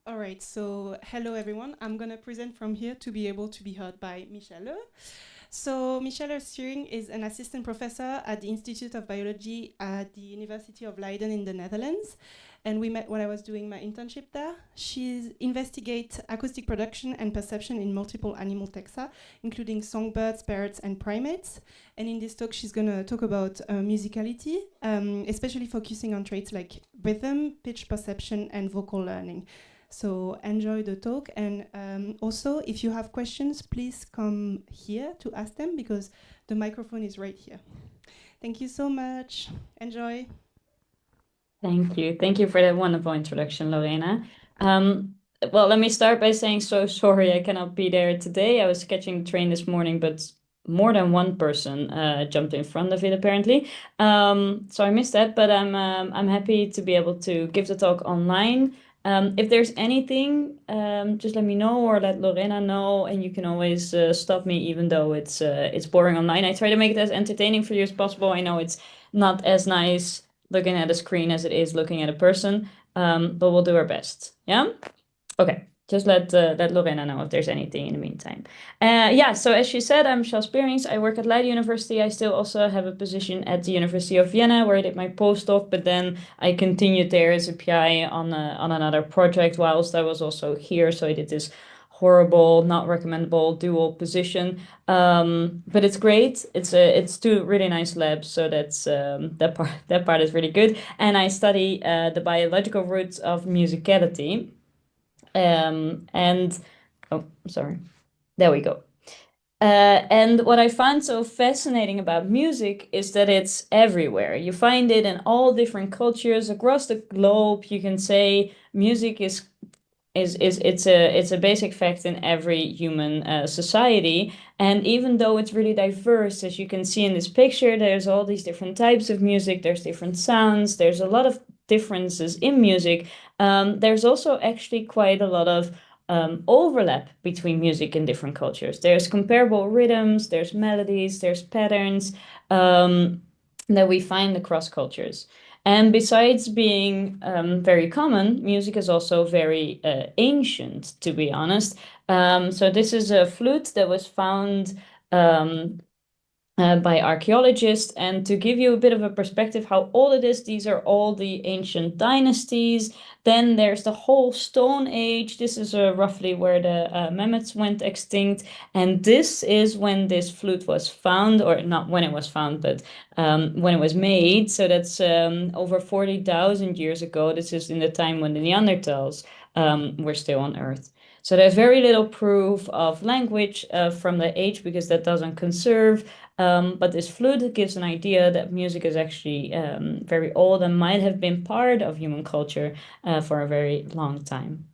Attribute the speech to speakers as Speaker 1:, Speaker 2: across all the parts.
Speaker 1: All right, so hello everyone. I'm going to present from here to be able to be heard by Michelle. So Michelle Spierings is an assistant professor at the Institute of Biology at the University of Leiden in the Netherlands. And we met when I was doing my internship there. She investigates acoustic production and perception in multiple animal taxa, including songbirds, parrots, and primates. And in this talk, she's going to talk about musicality, especially focusing on traits like rhythm, pitch perception, and vocal learning. So enjoy the talk, and also if you have questions, please come here to ask them because the microphone is right here. Thank you so much. Enjoy.
Speaker 2: Thank you. Thank you for that wonderful introduction, Lorena. Well, let me start by saying so sorry I cannot be there today. I was catching the train this morning, but more than one person jumped in front of it apparently. So I missed that, but I'm happy to be able to give the talk online. If there's anything, just let me know or let Lorena know, and you can always stop me even though it's boring online. I try to make it as entertaining for you as possible. I know it's not as nice looking at a screen as it is looking at a person, but we'll do our best. Yeah? Okay. Just let Lorena know if there's anything in the meantime. Yeah, so as she said, I'm Michelle Spierings. I work at Leiden University. I still also have a position at the University of Vienna where I did my postdoc, but then I continued there as a PI on another project whilst I was also here. So I did this horrible, not recommendable dual position. But it's great. It's two really nice labs, so that's that part is really good. And I study the biological roots of musicality. And oh, sorry, there we go. And what I find so fascinating about music is that it's everywhere. You find it in all different cultures across the globe. You can say music is it's a basic fact in every human society. And even though it's really diverse, as you can see in this picture, there's all these different types of music, there's different sounds, there's a lot of differences in music. There's also actually quite a lot of overlap between music in different cultures. There's comparable rhythms, there's melodies, there's patterns that we find across cultures. And besides being very common, music is also very ancient, to be honest. So this is a flute that was found by archaeologists. And to give you a bit of a perspective how old it is, these are all the ancient dynasties. Then there's the whole Stone Age. This is roughly where the mammoths went extinct. And this is when this flute was found, or not when it was found, but when it was made. So that's over 40,000 years ago. This is in the time when the Neanderthals were still on Earth. So there's very little proof of language from the age because that doesn't conserve. But this flute gives an idea that music is actually very old and might have been part of human culture for a very long time.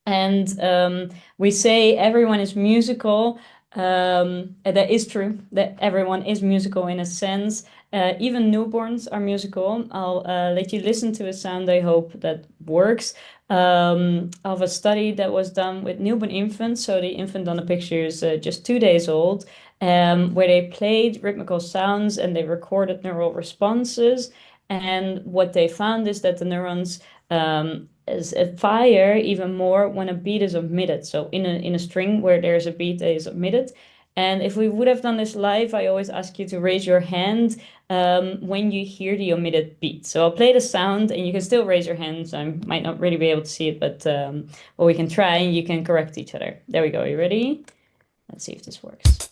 Speaker 2: And we say everyone is musical. That is true, that everyone is musical in a sense. Even newborns are musical. I'll let you listen to a sound I hope that works. Of a study that was done with newborn infants. So the infant on the picture is just 2 days old, where they played rhythmical sounds and they recorded neural responses. And what they found is that the neurons fire even more when a beat is omitted. So in a string where there's a beat that is omitted. And if we would have done this live, I always ask you to raise your hand when you hear the omitted beat. So I'll play the sound and you can still raise your hands. I might not really be able to see it, but well, we can try and you can correct each other. There we go. You ready? Let's see if this works.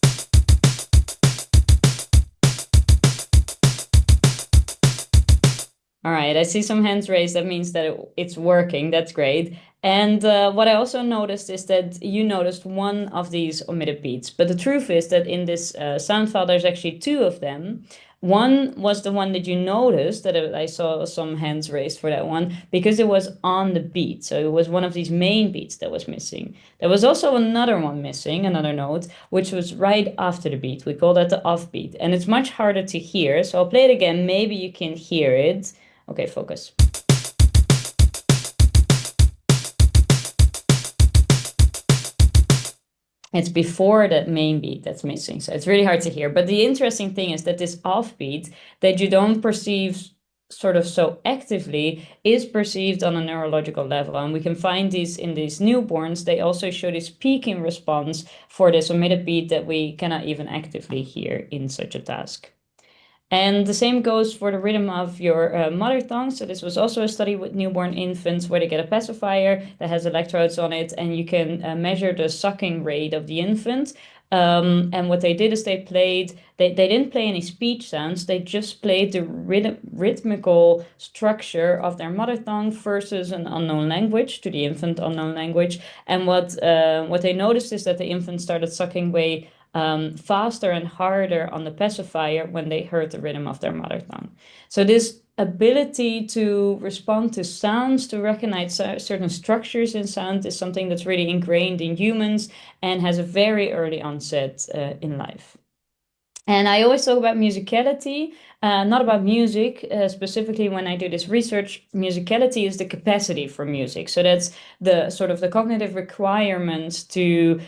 Speaker 2: All right, I see some hands raised. That means that it's working. That's great. And what I also noticed is that you noticed one of these omitted beats. But the truth is that in this sound file, there's actually two of them. One was the one that you noticed, that I saw some hands raised for that one, because it was on the beat. So it was one of these main beats that was missing. There was also another one missing, another note, which was right after the beat. We call that the offbeat. And it's much harder to hear. So I'll play it again. Maybe you can hear it. Okay, focus. It's before that main beat that's missing, so it's really hard to hear. But the interesting thing is that this offbeat that you don't perceive sort of so actively is perceived on a neurological level. And we can find these in these newborns. They also show this peak in response for this omitted beat that we cannot even actively hear in such a task. And the same goes for the rhythm of your mother tongue. So this was also a study with newborn infants where they get a pacifier that has electrodes on it, and you can measure the sucking rate of the infant. And what they did is they didn't play any speech sounds. They just played the rhythmical structure of their mother tongue versus an unknown language, to the infant unknown language. And what they noticed is that the infant started sucking way faster and harder on the pacifier when they heard the rhythm of their mother tongue. So this ability to respond to sounds, to recognize certain structures in sound, is something that's really ingrained in humans and has a very early onset in life. And I always talk about musicality, not about music. Specifically, when I do this research, musicality is the capacity for music. So that's the sort of the cognitive requirements to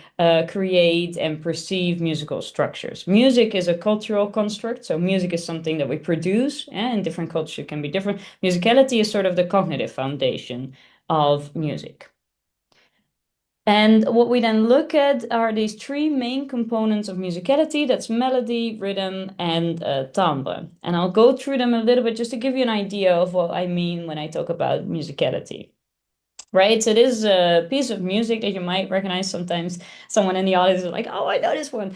Speaker 2: create and perceive musical structures. Music is a cultural construct. So music is something that we produce, and different cultures can be different. Musicality is sort of the cognitive foundation of music. And what we then look at are these three main components of musicality. That's melody, rhythm, and timbre. And I'll go through them a little bit just to give you an idea of what I mean when I talk about musicality. Right, so this is a piece of music that you might recognize. Sometimes someone in the audience is like, "Oh, I know this one,"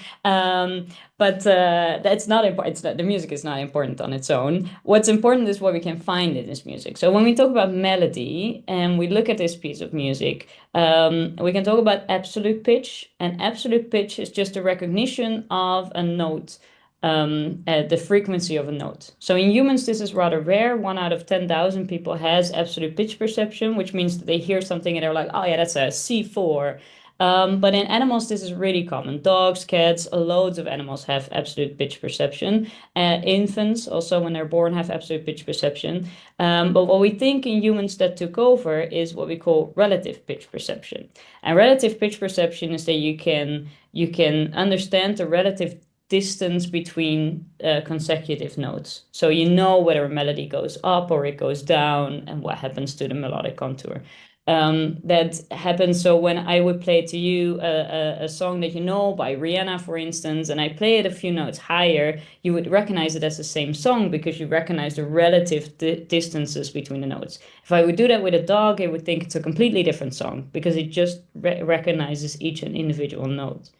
Speaker 2: but that's not important. The music is not important on its own. What's important is what we can find in this music. So when we talk about melody and we look at this piece of music, we can talk about absolute pitch, and absolute pitch is just a recognition of a note. The frequency of a note. So in humans, this is rather rare. 1 out of 10,000 people has absolute pitch perception, which means that they hear something and they're like, oh yeah, that's a C4. But in animals, this is really common. Dogs, cats, loads of animals have absolute pitch perception. Infants, also when they're born, have absolute pitch perception. But what we think in humans that took over is what we call relative pitch perception. And relative pitch perception is that you can understand the relative distance between consecutive notes. So you know whether a melody goes up or it goes down and what happens to the melodic contour. That happens. So when I would play to you a song that you know by Rihanna, for instance, and I play it a few notes higher, you would recognize it as the same song because you recognize the relative distances between the notes. If I would do that with a dog, it would think it's a completely different song because it just recognizes each and individual note,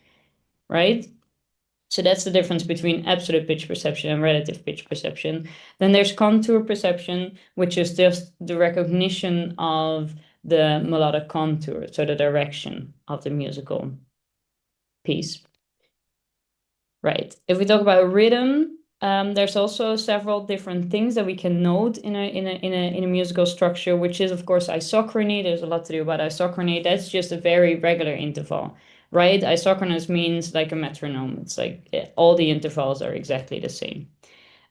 Speaker 2: right? So that's the difference between absolute pitch perception and relative pitch perception. Then there's contour perception, which is just the recognition of the melodic contour, so the direction of the musical piece. Right. If we talk about rhythm, there's also several different things that we can note in a musical structure, which is, of course, isochrony. There's a lot to do about isochrony. That's just a very regular interval. Right? Isochronous means like a metronome. It's like all the intervals are exactly the same.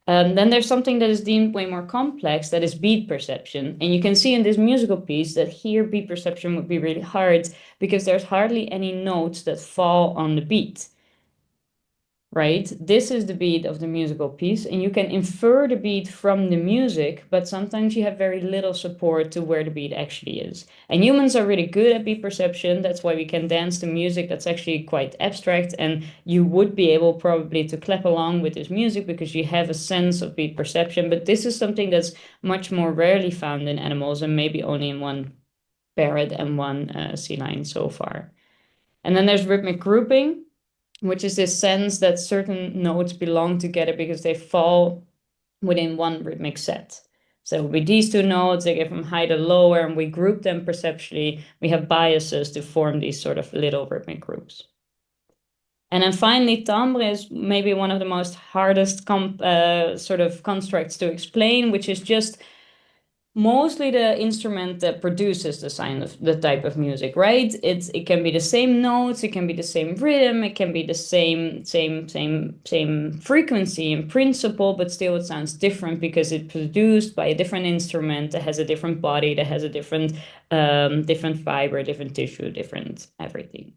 Speaker 2: Then there's something that is deemed way more complex, that is beat perception. And you can see in this musical piece that here beat perception would be really hard because there's hardly any notes that fall on the beat. Right? This is the beat of the musical piece, and you can infer the beat from the music, but sometimes you have very little support to where the beat actually is. And humans are really good at beat perception. That's why we can dance to music that's actually quite abstract, and you would be able probably to clap along with this music because you have a sense of beat perception. But this is something that's much more rarely found in animals, and maybe only in one parrot and one sea lion so far. And then there's rhythmic grouping, which is this sense that certain notes belong together because they fall within one rhythmic set. So with these two notes, they go from high to lower, and we group them perceptually. We have biases to form these sort of little rhythmic groups. And then finally, timbre is maybe one of the most hardest sort of constructs to explain, which is just mostly the instrument that produces the type of music, right? It can be the same notes, it can be the same rhythm, it can be the same frequency in principle, but still it sounds different because it's produced by a different instrument that has a different body, that has a different fiber, different tissue, different everything.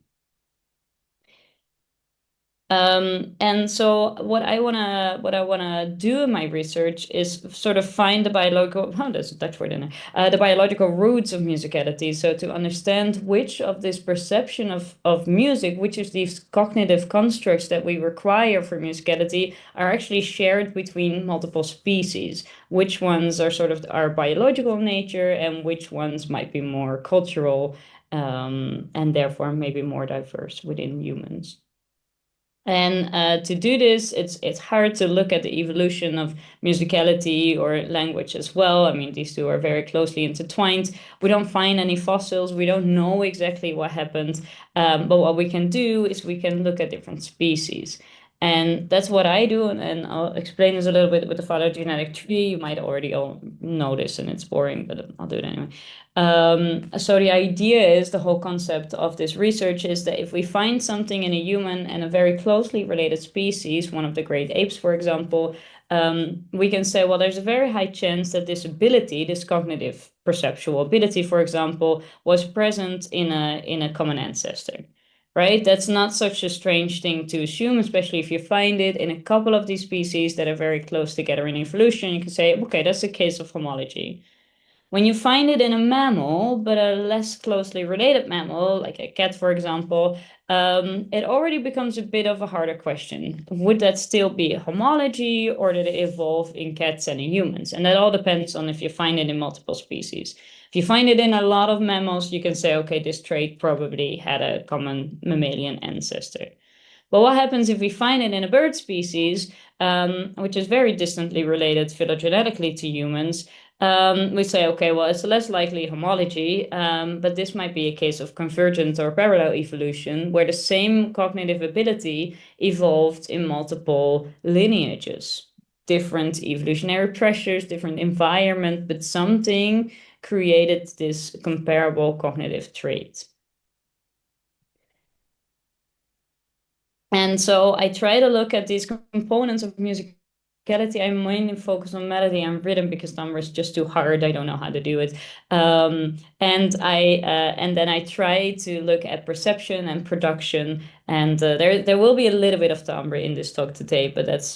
Speaker 2: And so what I wanna do in my research is sort of find the biological, oh, that's a Dutch word, isn't it? The biological roots of musicality. So to understand which of this perception of music, which of these cognitive constructs that we require for musicality are actually shared between multiple species, which ones are sort of our biological nature and which ones might be more cultural, and therefore maybe more diverse within humans. And to do this, it's hard to look at the evolution of musicality or language as well. I mean, these two are very closely intertwined. We don't find any fossils. We don't know exactly what happened. But what we can do is we can look at different species. And that's what I do. And I'll explain this a little bit with the phylogenetic tree. You might already all know this and it's boring, but I'll do it anyway. So the idea is the whole concept of this research is that if we find something in a human and a very closely related species, one of the great apes, for example, we can say, well, there's a very high chance that this ability, this cognitive perceptual ability, for example, was present in a common ancestor. Right? That's not such a strange thing to assume, especially if you find it in a couple of these species that are very close together in evolution. You can say, okay, that's a case of homology. When you find it in a mammal, but a less closely related mammal, like a cat, for example, it already becomes a bit of a harder question. Would that still be a homology, or did it evolve in cats and in humans? And that all depends on if you find it in multiple species. If you find it in a lot of mammals, you can say, okay, this trait probably had a common mammalian ancestor. But what happens if we find it in a bird species, which is very distantly related phylogenetically to humans? We say, okay, well, it's less likely homology, but this might be a case of convergent or parallel evolution, where the same cognitive ability evolved in multiple lineages, different evolutionary pressures, different environment, but something created this comparable cognitive trait. And so I try to look at these components of musicality. I mainly focus on melody and rhythm because number is just too hard. I don't know how to do it. And then I try to look at perception and production. And there will be a little bit of timbre in this talk today, but that's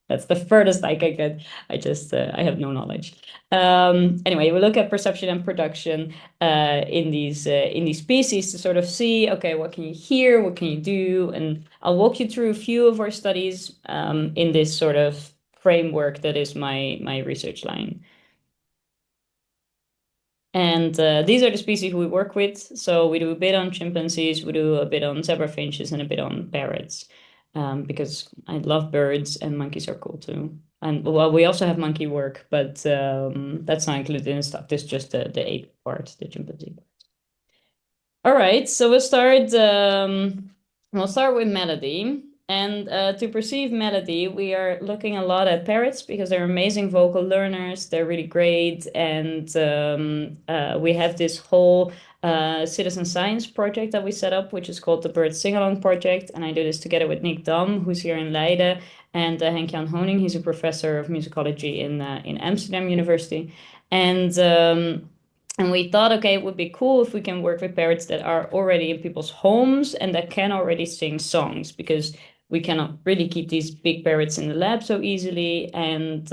Speaker 2: that's the furthest I can get. I have no knowledge. Anyway, we look at perception and production in these species to sort of see, okay, what can you hear, what can you do, and I'll walk you through a few of our studies in this sort of framework that is my research line. And these are the species we work with. So we do a bit on chimpanzees, we do a bit on zebra finches, and a bit on parrots, because I love birds and monkeys are cool too. And well, we also have monkey work, but that's not included in the stuff. This is just the ape part, the chimpanzee. All right, so we'll start with melody. And to perceive melody, we are looking a lot at parrots because they're amazing vocal learners. They're really great. And we have this whole citizen science project that we set up, which is called the Bird Sing-Along Project. And I do this together with Nick Dam, who's here in Leiden, and Henk-Jan Honing. He's a professor of musicology in Amsterdam University. And we thought, okay, it would be cool if we can work with parrots that are already in people's homes and that can already sing songs, because we cannot really keep these big parrots in the lab so easily, and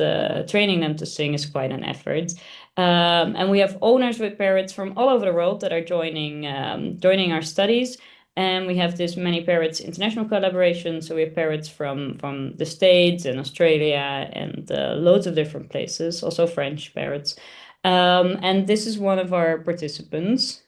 Speaker 2: training them to sing is quite an effort. And we have owners with parrots from all over the world that are joining our studies. And we have this Many Parrots international collaboration. So we have parrots from the States and Australia and loads of different places, also French parrots. And this is one of our participants.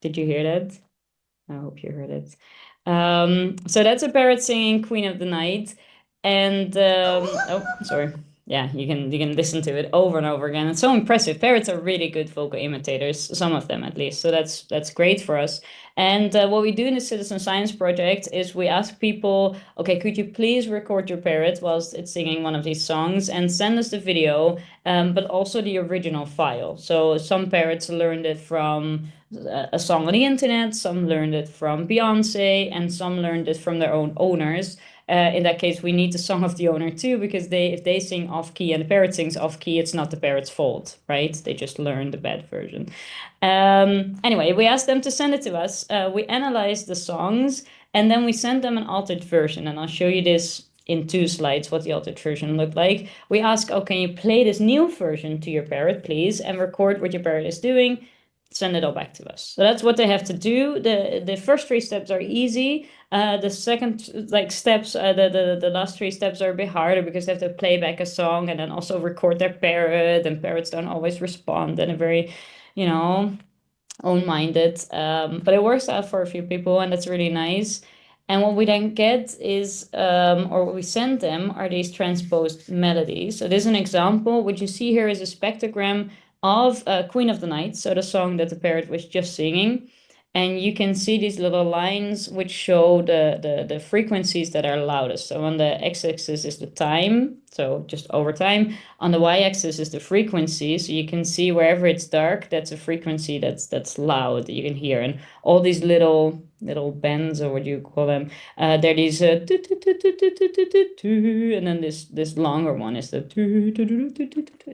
Speaker 2: Did you hear that? I hope you heard it. So that's a parrot singing Queen of the Night. And oh, sorry. Yeah, you can listen to it over and over again. It's so impressive. Parrots are really good vocal imitators, some of them at least. So that's great for us. And what we do in the Citizen Science Project is we ask people, okay, could you please record your parrot whilst it's singing one of these songs and send us the video, but also the original file. So some parrots learned it from a song on the internet, some learned it from Beyonce, and some learned it from their own owners. in that case, we need the song of the owner too, because if they sing off key and the parrot sings off key, it's not the parrot's fault, right? They just learned the bad version. Anyway, we asked them to send it to us. We analyzed the songs, and then we sent them an altered version. And I'll show you this in 2 slides, what the altered version looked like. We ask, oh, can you play this new version to your parrot, please, and record what your parrot is doing? Send it all back to us. So that's what they have to do. The first 3 steps are easy. The second steps, the last 3 steps are a bit harder because they have to play back a song and then also record their parrot, and parrots don't always respond in a very, own-minded. But it works out for a few people, and that's really nice. And what we then get is, or what we send them, are these transposed melodies. So this is an example. What you see here is a spectrogram of Queen of the Night, so the song that the parrot was just singing. And you can see these little lines which show the frequencies that are loudest. So on the x-axis is the time, so just over time. On the y-axis is the frequency. So you can see wherever it's dark, that's a frequency that's loud, that you can hear. And all these little bends, or what do you call them? They're these and then this longer one is the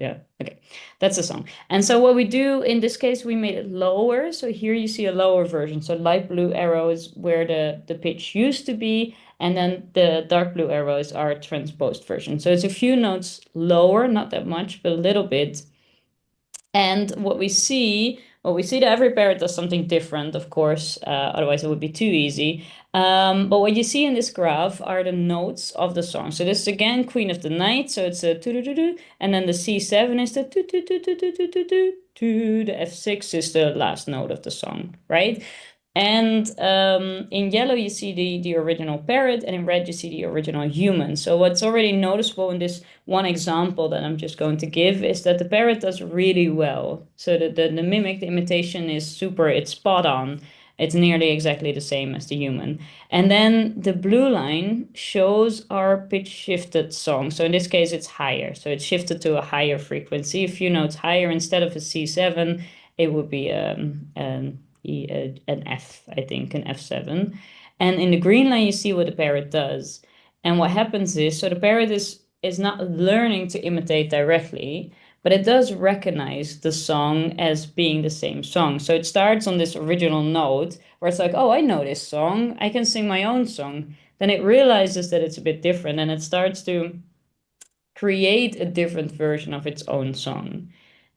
Speaker 2: yeah, okay, that's the song. And so what we do in this case, we made it lower. So here you see a lower version. So light blue arrow is where the pitch used to be, and then the dark blue arrows are transposed version. So it's a few notes lower, not that much, but a little bit. And what we see that every parrot does something different, of course, otherwise it would be too easy. But what you see in this graph are the notes of the song. So this is again Queen of the Night, so it's a do-do-do-do, and then the C7 is the do-do-do-do-do-do-do, the F6 is the last note of the song, right? And in yellow, you see the original parrot, and in red, you see the original human. So what's already noticeable in this one example that I'm just going to give is that the parrot does really well. So the mimic, the imitation is super, it's spot on. It's nearly exactly the same as the human. And then the blue line shows our pitch shifted song. So in this case, it's higher. So it's shifted to a higher frequency, a few notes higher. Instead of a C7, it would be an F, I think, an F7. And in the green line, you see what the parrot does. And what happens is, so the parrot is not learning to imitate directly, but it does recognize the song as being the same song. So it starts on this original note where it's like, oh, I know this song, I can sing my own song. Then it realizes that it's a bit different, and it starts to create a different version of its own song.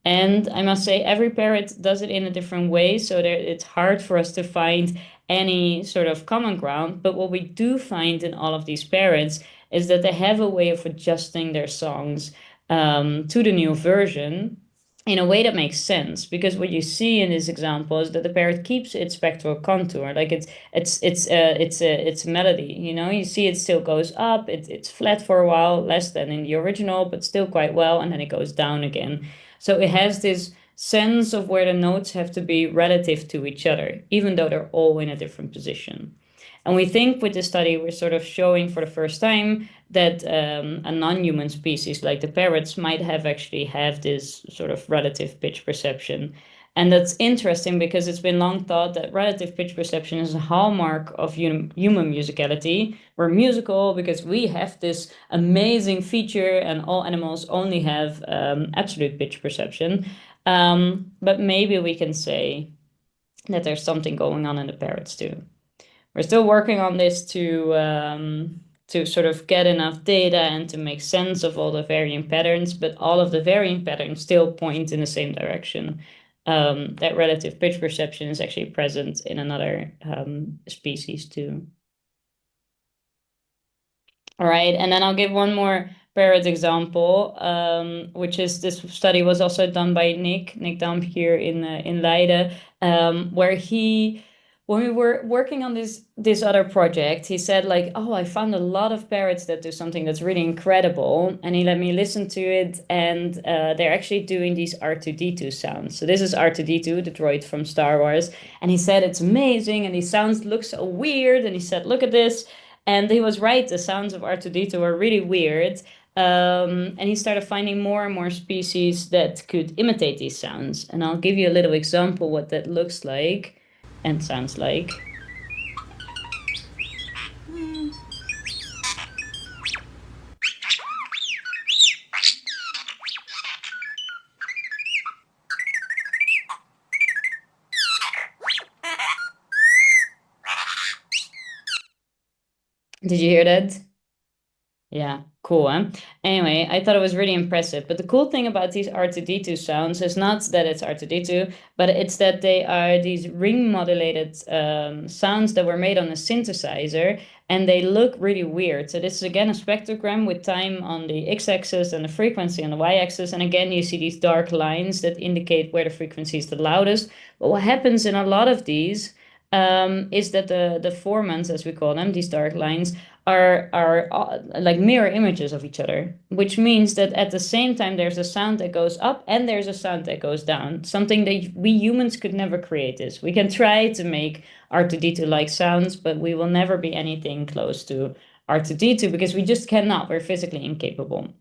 Speaker 2: And I must say, every parrot does it in a different way, so it's hard for us to find any sort of common ground. But what we do find in all of these parrots is that they have a way of adjusting their songs to the new version in a way that makes sense. Because what you see in this example is that the parrot keeps its spectral contour, like it's a melody. You see it still goes up. It's flat for a while, less than in the original, but still quite well, and then it goes down again. So it has this sense of where the notes have to be relative to each other, even though they're all in a different position. And we think with this study, we're sort of showing for the first time that a non-human species like the parrots might actually have this sort of relative pitch perception. And that's interesting because it's been long thought that relative pitch perception is a hallmark of human musicality. We're musical because we have this amazing feature, and all animals only have absolute pitch perception. But maybe we can say that there's something going on in the parrots too. We're still working on this to sort of get enough data and to make sense of all the varying patterns, but all of the varying patterns still point in the same direction. That relative pitch perception is actually present in another species too. All right, and then I'll give one more parrot example, which is this study was also done by Nick Damp here in Leiden, where when we were working on this other project, he said like, oh, I found a lot of parrots that do something that's really incredible. And he let me listen to it, and they're actually doing these R2-D2 sounds. So this is R2-D2, the droid from Star Wars. And he said, it's amazing. And these sounds look so weird. And he said, look at this. And he was right. The sounds of R2-D2 are really weird. And he started finding more and more species that could imitate these sounds. And I'll give you a little example what that looks like and sounds like. Did you hear that? Yeah, cool, huh? Anyway, I thought it was really impressive. But the cool thing about these R2D2 sounds is not that it's R2D2, but it's that they are these ring modulated sounds that were made on a synthesizer, and they look really weird. So this is again a spectrogram with time on the x-axis and the frequency on the y-axis. And again, you see these dark lines that indicate where the frequency is the loudest. But what happens in a lot of these is that the formants, as we call them, these dark lines, are like mirror images of each other, which means that at the same time there's a sound that goes up and there's a sound that goes down, something that we humans could never create. This we can try to make R2D2 like sounds, but we will never be anything close to R2D2 because we just cannot. We're physically incapable.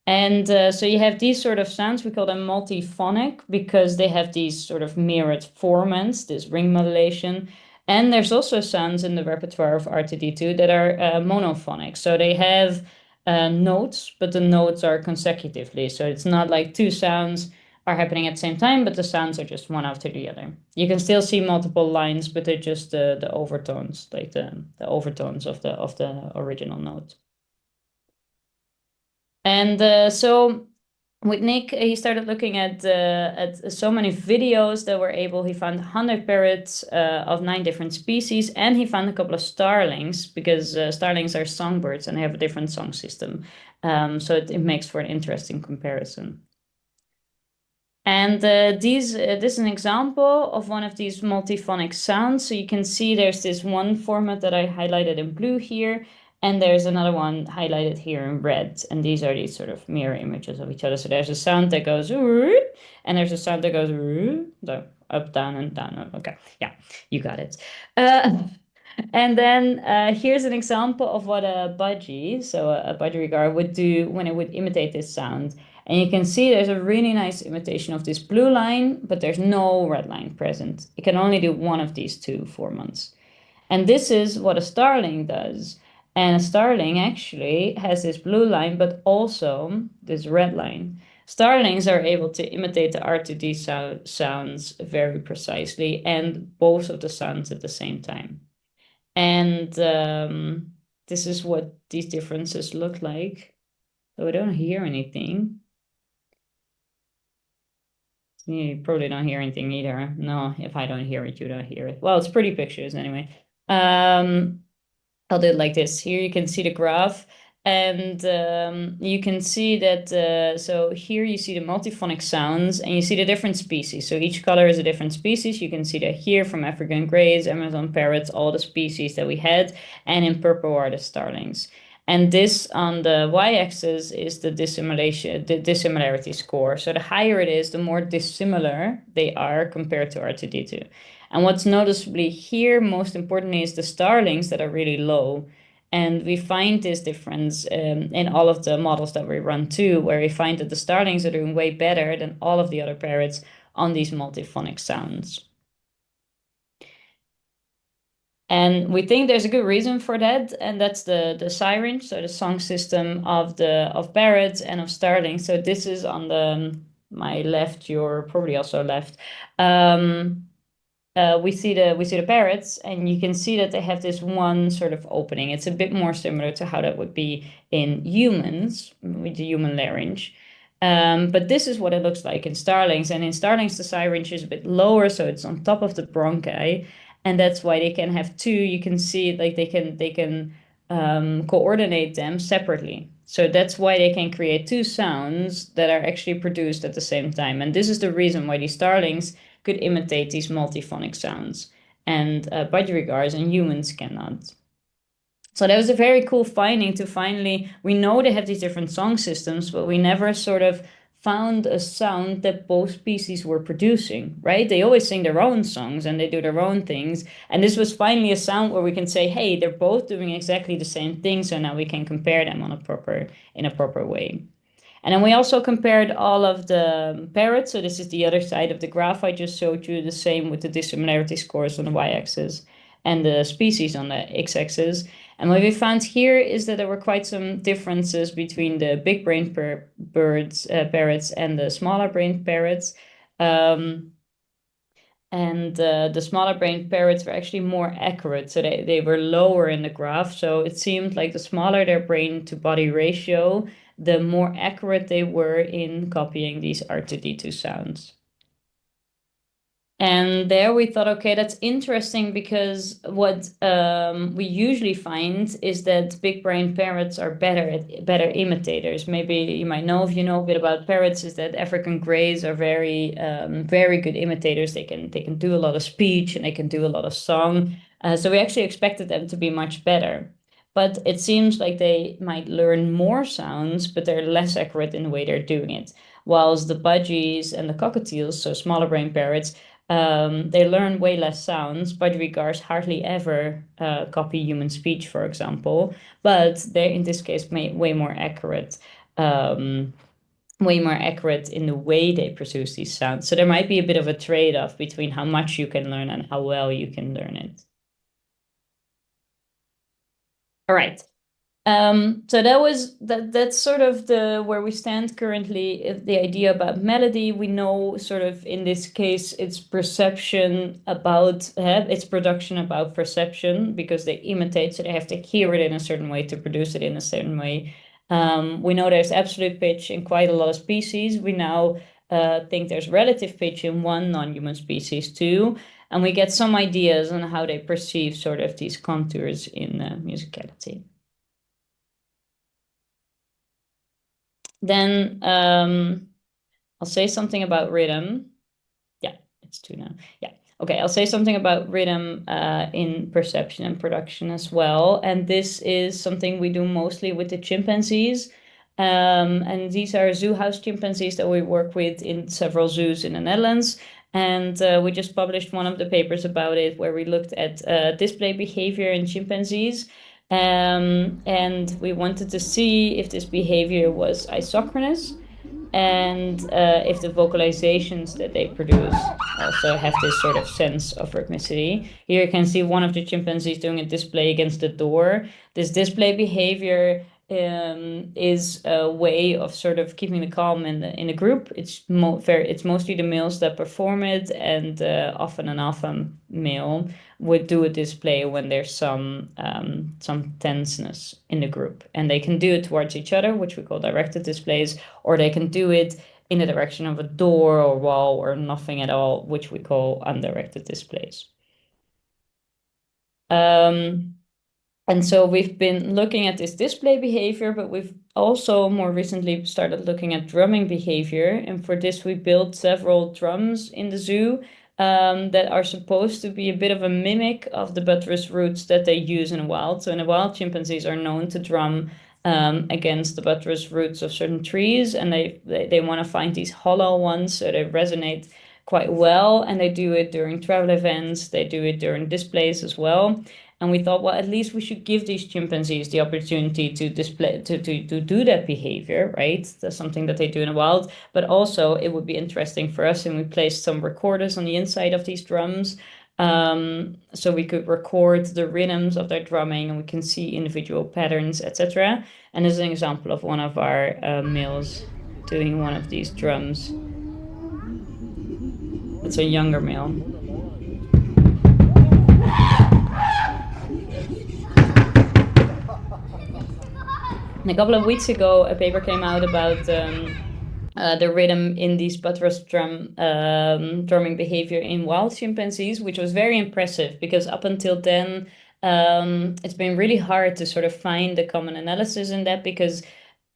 Speaker 2: And so you have these sort of sounds, we call them multiphonic because they have these sort of mirrored formants, this ring modulation. And there's also sounds in the repertoire of R2D2 that are monophonic. So they have notes, but the notes are consecutively. So it's not like two sounds are happening at the same time, but the sounds are just one after the other. You can still see multiple lines, but they're just the overtones, like the overtones of the original note. And so with Nick, he started looking at so many videos that were able. He found 100 parrots of 9 different species, and he found a couple of starlings because starlings are songbirds and they have a different song system. So it makes for an interesting comparison. And this is an example of one of these multiphonic sounds. So you can see there's this one format that I highlighted in blue here, and there's another one highlighted here in red. And these are these sort of mirror images of each other. So there's a sound that goes, and there's a sound that goes, so up, down, and down. Okay, yeah, you got it. And then here's an example of what a budgie, so a budgerigar, would do when it would imitate this sound. And you can see there's a really nice imitation of this blue line, but there's no red line present. It can only do one of these two formants. And this is what a starling does. And a starling actually has this blue line, but also this red line. Starlings are able to imitate the R2D sounds very precisely and both of the sounds at the same time. And this is what these differences look like. So I don't hear anything. You probably don't hear anything either. No, if I don't hear it, you don't hear it. Well, it's pretty pictures anyway. I'll do it like this. Here you can see the graph, and you can see that, so here you see the multiphonic sounds, and you see the different species. So each color is a different species. You can see that here from African greys, Amazon parrots, all the species that we had, and in purple are the starlings. And this on the y-axis is the dissimilarity score. So the higher it is, the more dissimilar they are compared to R2D2. And what's noticeably here, most importantly, is the starlings that are really low. And we find this difference in all of the models that we run too, where we find that the starlings are doing way better than all of the other parrots on these multiphonic sounds. And we think there's a good reason for that, and that's the syringe, so the song system of parrots and of starlings. So this is on my left, you're probably also left. We see the parrots, and you can see that they have this one sort of opening. It's a bit more similar to how that would be in humans with the human larynx. But this is what it looks like in starlings. And in starlings, the syringe is a bit lower, so it's on top of the bronchi, and that's why they can have two. You can see like they can coordinate them separately. So that's why they can create two sounds that are actually produced at the same time. And this is the reason why these starlings could imitate these multiphonic sounds, and budgerigars and humans cannot. So that was a very cool finding to finally, we know they have these different song systems, but we never sort of found a sound that both species were producing, right? They always sing their own songs and they do their own things. And this was finally a sound where we can say, hey, they're both doing exactly the same thing. So now we can compare them in a proper way. And then we also compared all of the parrots. So this is the other side of the graph I just showed you, the same with the dissimilarity scores on the y-axis and the species on the x-axis. And what we found here is that there were quite some differences between the big brain parrots and the smaller brain parrots. and the smaller brain parrots were actually more accurate. So they were lower in the graph. So it seemed like the smaller their brain to body ratio, the more accurate they were in copying these R2D2 sounds. And there we thought, okay, that's interesting because what we usually find is that big brain parrots are better imitators. Maybe you might know, if you know a bit about parrots, is that African greys are very good imitators. They can do a lot of speech and they can do a lot of song. So we actually expected them to be much better. But it seems like they might learn more sounds, but they're less accurate in the way they're doing it. Whilst the budgies and the cockatiels, so smaller brain parrots, they learn way less sounds. Budgerigars hardly ever copy human speech, for example, but they're in this case way more accurate. Way more accurate in the way they produce these sounds. So there might be a bit of a trade-off between how much you can learn and how well you can learn it. All right. So that's sort of where we stand currently. The idea about melody, we know sort of in this case it's perception about it's production about perception, because they imitate, so they have to hear it in a certain way to produce it in a certain way. We know there's absolute pitch in quite a lot of species. We now think there's relative pitch in one non-human species too, and we get some ideas on how they perceive sort of these contours in musicality. Then I'll say something about rhythm. Yeah, it's 2 now. Yeah. Okay, I'll say something about rhythm in perception and production as well. And this is something we do mostly with the chimpanzees. And these are zoo house chimpanzees that we work with in several zoos in the Netherlands. And we just published one of the papers about it, where we looked at display behavior in chimpanzees. And we wanted to see if this behavior was isochronous, and if the vocalizations that they produce also have this sort of sense of rhythmicity. Here you can see one of the chimpanzees doing a display against the door. This display behavior is a way of sort of keeping the calm in a group. It's mostly the males that perform it, and often an alpha male would do a display when there's some tenseness in the group, and they can do it towards each other, which we call directed displays, or they can do it in the direction of a door or wall or nothing at all, which we call undirected displays. And so we've been looking at this display behavior, but we've also more recently started looking at drumming behavior. And for this, we built several drums in the zoo that are supposed to be a bit of a mimic of the buttress roots that they use in the wild. So in the wild, chimpanzees are known to drum against the buttress roots of certain trees, and they want to find these hollow ones so they resonate quite well. And they do it during travel events. They do it during displays as well. And we thought, well, at least we should give these chimpanzees the opportunity to display, to do that behavior, right? That's something that they do in the wild. But also it would be interesting for us, and we placed some recorders on the inside of these drums, so we could record the rhythms of their drumming, and we can see individual patterns, etc. And this is an example of one of our males doing one of these drums. It's a younger male. And a couple of weeks ago, a paper came out about the rhythm in these buttress drumming behavior in wild chimpanzees, which was very impressive, because up until then, it's been really hard to sort of find a common analysis in that, because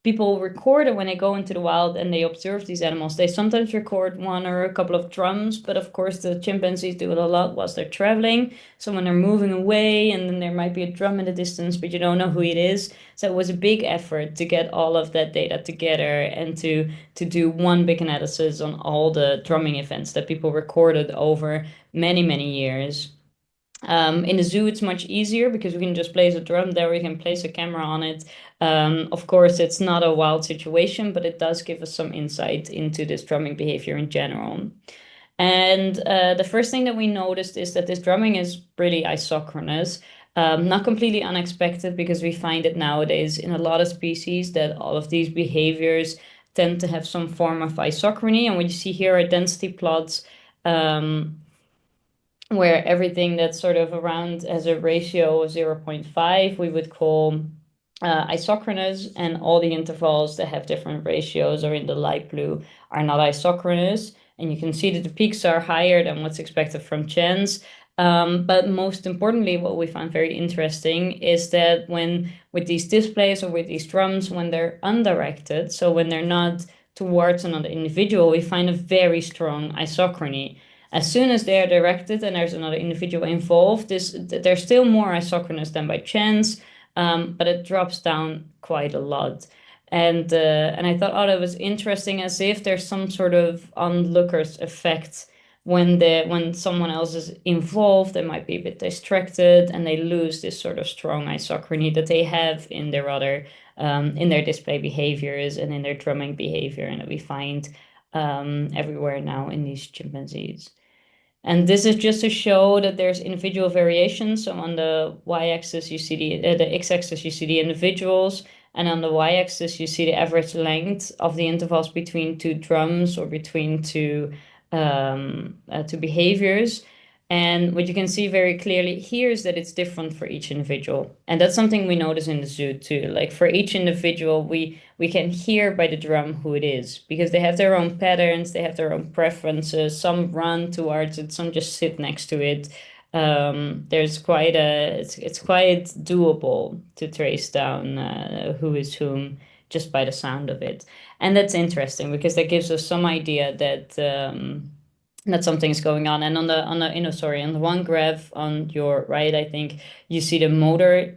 Speaker 2: people record it when they go into the wild and they observe these animals. They sometimes record one or a couple of drums, but of course the chimpanzees do it a lot whilst they're traveling. So when they're moving away, and then there might be a drum in the distance, but you don't know who it is. So it was a big effort to get all of that data together and to do one big analysis on all the drumming events that people recorded over many, many years. In the zoo, it's much easier because we can just place a drum there, we can place a camera on it. Of course, it's not a wild situation, but it does give us some insight into this drumming behavior in general. And the first thing that we noticed is that this drumming is really isochronous. Not completely unexpected, because we find it nowadays in a lot of species that all of these behaviors tend to have some form of isochrony. And what you see here are density plots where everything that's sort of around as a ratio of 0.5 we would call isochronous, and all the intervals that have different ratios or in the light blue are not isochronous. And you can see that the peaks are higher than what's expected from chance. But most importantly, what we found very interesting is that when with these displays or with these drums, when they're undirected, so when they're not towards another individual, we find a very strong isochrony. As soon as they are directed and there's another individual involved, they're still more isochronous than by chance, but it drops down quite a lot. And I thought, oh, that was interesting, as if there's some sort of onlookers effect when someone else is involved, they might be a bit distracted and they lose this sort of strong isochrony that they have in their other in their display behaviors and in their drumming behavior, and that we find everywhere now in these chimpanzees. And this is just to show that there's individual variations. So on the y-axis, you see the x-axis, you see the individuals, and on the y-axis, you see the average length of the intervals between two drums or between two behaviors. And what you can see very clearly here is that it's different for each individual. And that's something we notice in the zoo too. Like for each individual, we can hear by the drum who it is, because they have their own patterns, they have their own preferences. Some run towards it, some just sit next to it. There's quite it's quite doable to trace down who is whom just by the sound of it. And that's interesting because that gives us some idea that something's going on. And on the one graph on your right, I think you see the motor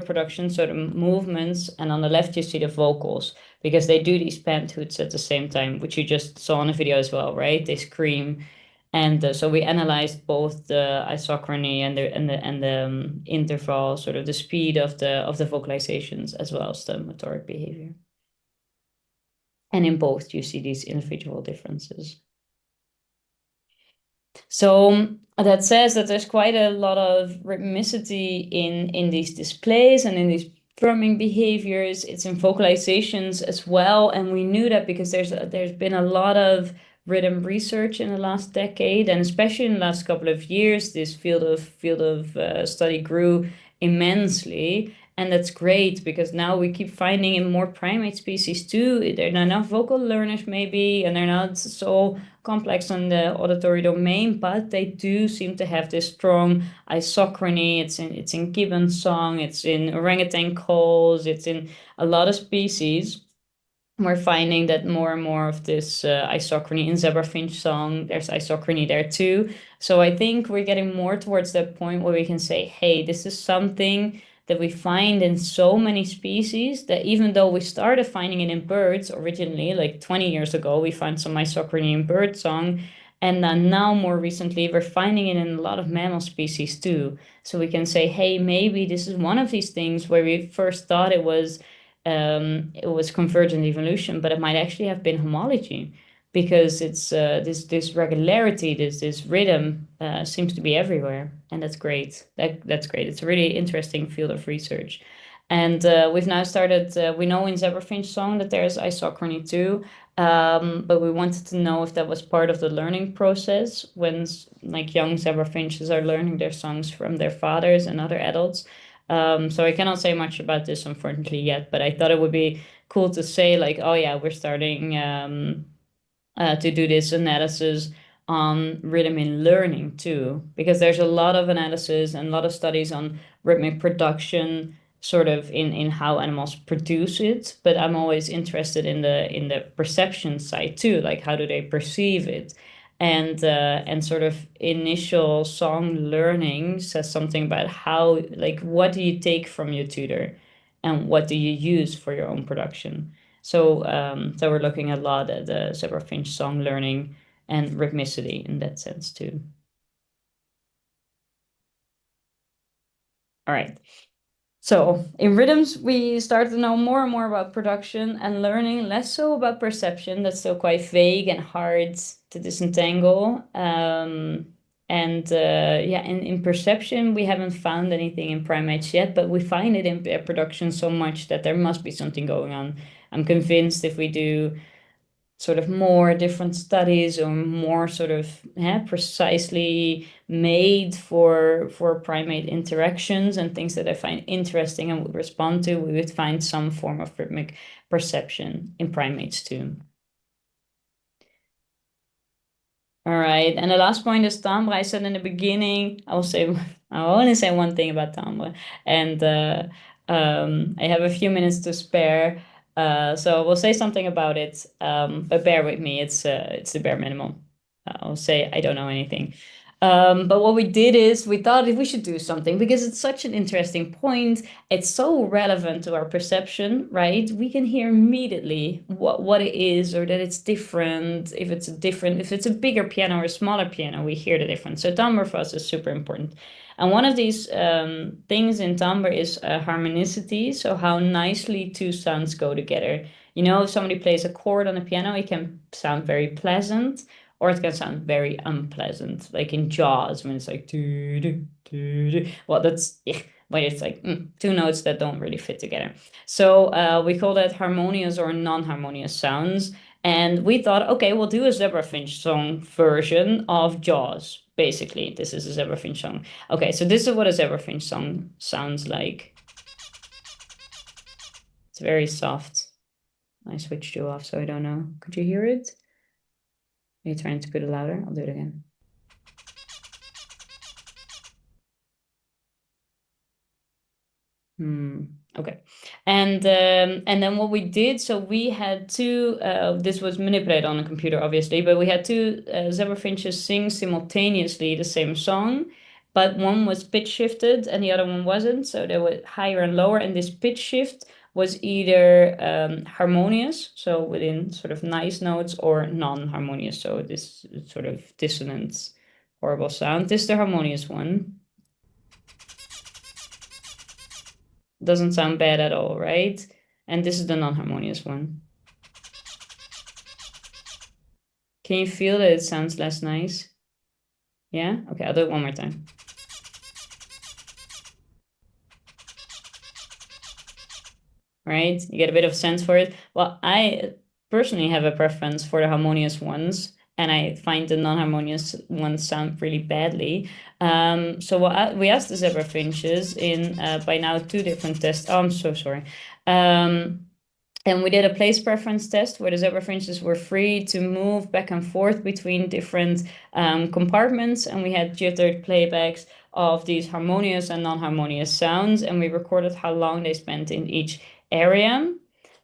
Speaker 2: production, so the movements, and on the left you see the vocals, because they do these pant hoots at the same time, which you just saw in the video as well, right? They scream. And so we analyzed both the isochrony and the interval, sort of the speed of the vocalizations as well as the motoric behavior. And in both you see these individual differences. So that says that there's quite a lot of rhythmicity in these displays and in these drumming behaviors. It's in vocalizations as well, and we knew that because there's been a lot of rhythm research in the last decade, and especially in the last couple of years, this field of study grew immensely. And that's great because now we keep finding in more primate species too. They're not enough vocal learners maybe, and they're not so complex on the auditory domain, but they do seem to have this strong isochrony. It's in gibbon song, it's in orangutan calls, it's in a lot of species. We're finding that more and more of this isochrony in zebra finch song, there's isochrony there too. So I think we're getting more towards that point where we can say, hey, this is something that we find in so many species that even though we started finding it in birds originally, like 20 years ago, we found some isochrony in bird song. And then now more recently, we're finding it in a lot of mammal species too. So we can say, hey, maybe this is one of these things where we first thought it was convergent evolution, but it might actually have been homology, because it's this regularity, this rhythm seems to be everywhere, and that's great. That's great. It's a really interesting field of research, and we've now started. We know in zebrafinch song that there's isochrony too, but we wanted to know if that was part of the learning process when like young zebrafinches are learning their songs from their fathers and other adults. So I cannot say much about this, unfortunately, yet, but I thought it would be cool to say, like, oh yeah, we're starting to do this analysis on rhythm in learning too, because there's a lot of analysis and a lot of studies on rhythmic production, sort of in how animals produce it. But I'm always interested in the perception side too, like how do they perceive it? And sort of initial song learning says something about how, like, what do you take from your tutor and what do you use for your own production? So we're looking a lot at the zebrafinch song learning and rhythmicity in that sense too. All right. So in rhythms, we start to know more and more about production and learning, less so about perception. That's still quite vague and hard to disentangle. In perception, we haven't found anything in primates yet, but we find it in production so much that there must be something going on. I'm convinced if we do sort of more different studies or more sort of precisely made for primate interactions and things that I find interesting and would respond to, we would find some form of rhythmic perception in primates too. All right, and the last point is timbre. I said in the beginning, I want to say one thing about timbre, and I have a few minutes to spare, so we'll say something about it. But bear with me; it's the bare minimum. I'll say I don't know anything. But what we did is we thought if we should do something because it's such an interesting point. It's so relevant to our perception, right? We can hear immediately what it is or that it's different. If it's a bigger piano or a smaller piano, we hear the difference. So timbre for us is super important. And one of these things in timbre is harmonicity. So how nicely two sounds go together. You know, if somebody plays a chord on a piano, it can sound very pleasant or it can sound very unpleasant, like in Jaws when it's like doo doo doo doo. Well, that's but it's like two notes that don't really fit together. So we call that harmonious or non-harmonious sounds. And we thought, okay, we'll do a zebrafinch song version of Jaws. Basically, this is a zebrafinch song. Okay, so this is what a zebrafinch song sounds like. It's very soft. I switched you off, so I don't know. Could you hear it? Are you trying to put it louder? I'll do it again. Okay. And then what we did, so we had two, this was manipulated on a computer, obviously, but we had two zebra finches sing simultaneously the same song, but one was pitch shifted and the other one wasn't. So they were higher and lower, and this pitch shift was either harmonious, so within sort of nice notes, or non-harmonious, so this sort of dissonant, horrible sound. This is the harmonious one. Doesn't sound bad at all, right? And this is the non-harmonious one. Can you feel that it sounds less nice? Yeah? Okay, I'll do it one more time. Right? You get a bit of sense for it. Well, I personally have a preference for the harmonious ones, and I find the non-harmonious ones sound really badly. So we asked the zebra finches in by now 2 different tests. Oh, I'm so sorry. And we did a place preference test where the zebra finches were free to move back and forth between different compartments, and we had jittered playbacks of these harmonious and non-harmonious sounds, and we recorded how long they spent in each area.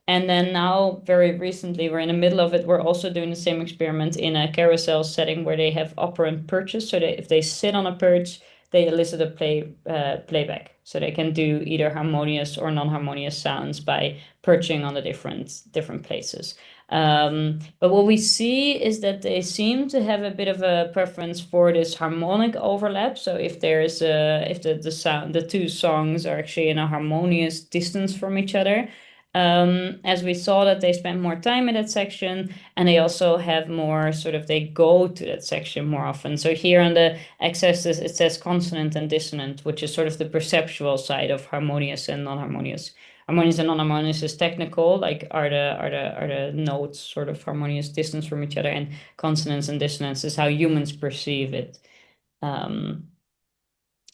Speaker 2: And then now, very recently, we're in the middle of it. We're also doing the same experiment in a carousel setting where they have operant perches. So if they sit on a perch, they elicit a playback. So they can do either harmonious or non-harmonious sounds by perching on the different places. But what we see is that they seem to have a bit of a preference for this harmonic overlap. So if there's if the two songs are actually in a harmonious distance from each other, as we saw that they spend more time in that section, and they also have more they go to that section more often. So here on the x-axis it says consonant and dissonant, which is sort of the perceptual side of harmonious and non-harmonious. Harmonious and non-harmonious is technical, like are the notes sort of harmonious distance from each other, and consonance and dissonance is how humans perceive it.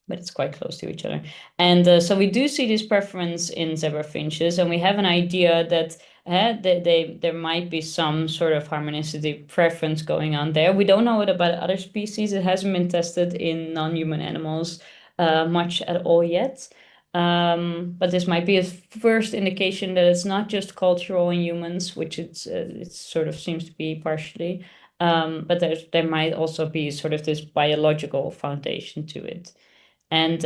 Speaker 2: But it's quite close to each other. And so we do see this preference in zebra finches, and we have an idea that there might be some sort of harmonicity preference going on there. We don't know it about other species. It hasn't been tested in non-human animals much at all yet. But this might be a first indication that it's not just cultural in humans, which it sort of seems to be partially, but there might also be sort of this biological foundation to it. And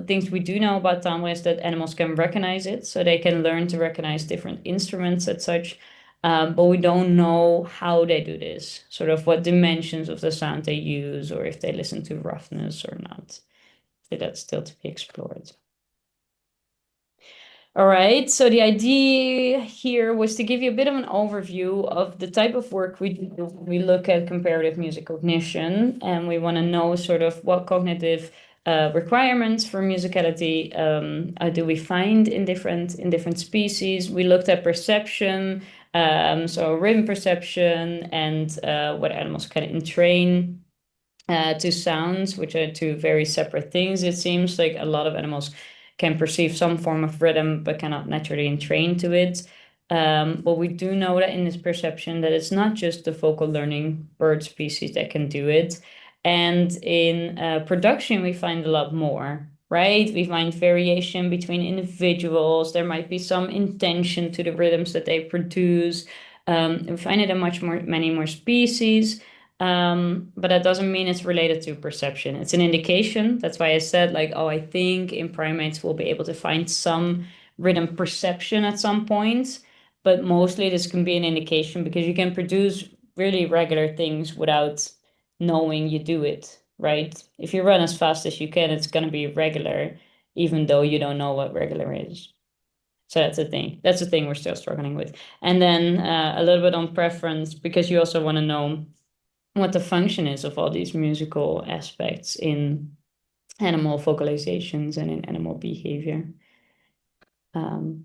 Speaker 2: things we do know about timbre is that animals can recognize it, so they can learn to recognize different instruments and such. But we don't know how they do this, sort of what dimensions of the sound they use, or if they listen to roughness or not. So that's still to be explored. All right, so the idea here was to give you a bit of an overview of the type of work we do. We look at comparative music cognition, and we want to know sort of what cognitive requirements for musicality do we find in different species. We looked at perception, So rhythm perception and what animals can entrain to sounds, which are two very separate things. It seems like a lot of animals can perceive some form of rhythm but cannot naturally entrain to it. But we do know that in this perception that it's not just the vocal learning bird species that can do it. And in production, we find a lot more, right? We find variation between individuals. There might be some intention to the rhythms that they produce. We find it in many more species. But that doesn't mean it's related to perception. It's an indication. That's why I said, like, oh, I think in primates we'll be able to find some rhythm perception at some point. But mostly this can be an indication because you can produce really regular things without knowing you do it, right? If you run as fast as you can, it's going to be regular, even though you don't know what regular is. So that's the thing. That's the thing we're still struggling with. And then a little bit on preference, because you also want to know what the function is of all these musical aspects in animal vocalizations and in animal behavior.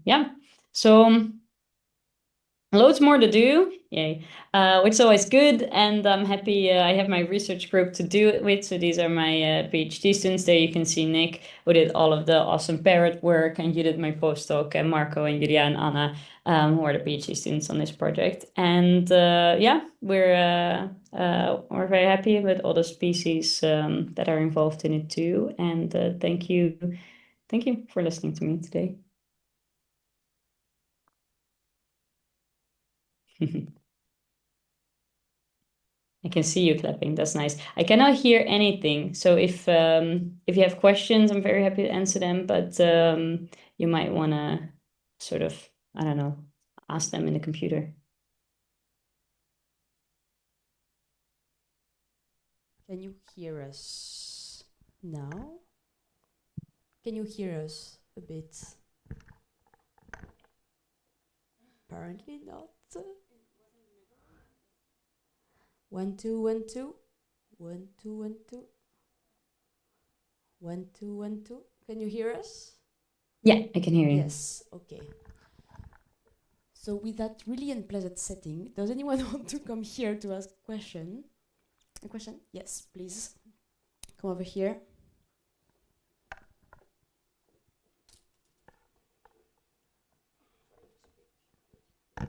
Speaker 2: Yeah, so loads more to do, yay, which is always good, and I'm happy I have my research group to do it with. So these are my PhD students. There you can see Nick, who did all of the awesome parrot work, and you did my postdoc, and Marco and Julia and Anna, who are the PhD students on this project. And yeah, we're very happy with all the species that are involved in it too. And thank you for listening to me today. I can see you clapping. That's nice. I cannot hear anything. So if you have questions, I'm very happy to answer them. But you might want to sort of, I don't know, ask them in the computer.
Speaker 3: Can you hear us now? Can you hear us a bit? Apparently not. 1 2 1 2 1 2 1 2 1 2 1 2. Can you hear us?
Speaker 2: Yeah, I can hear you.
Speaker 3: Yes. Okay. So with that really unpleasant setting, does anyone want to come here to ask a question? A question? Yes, please. Come over here.
Speaker 4: Yeah,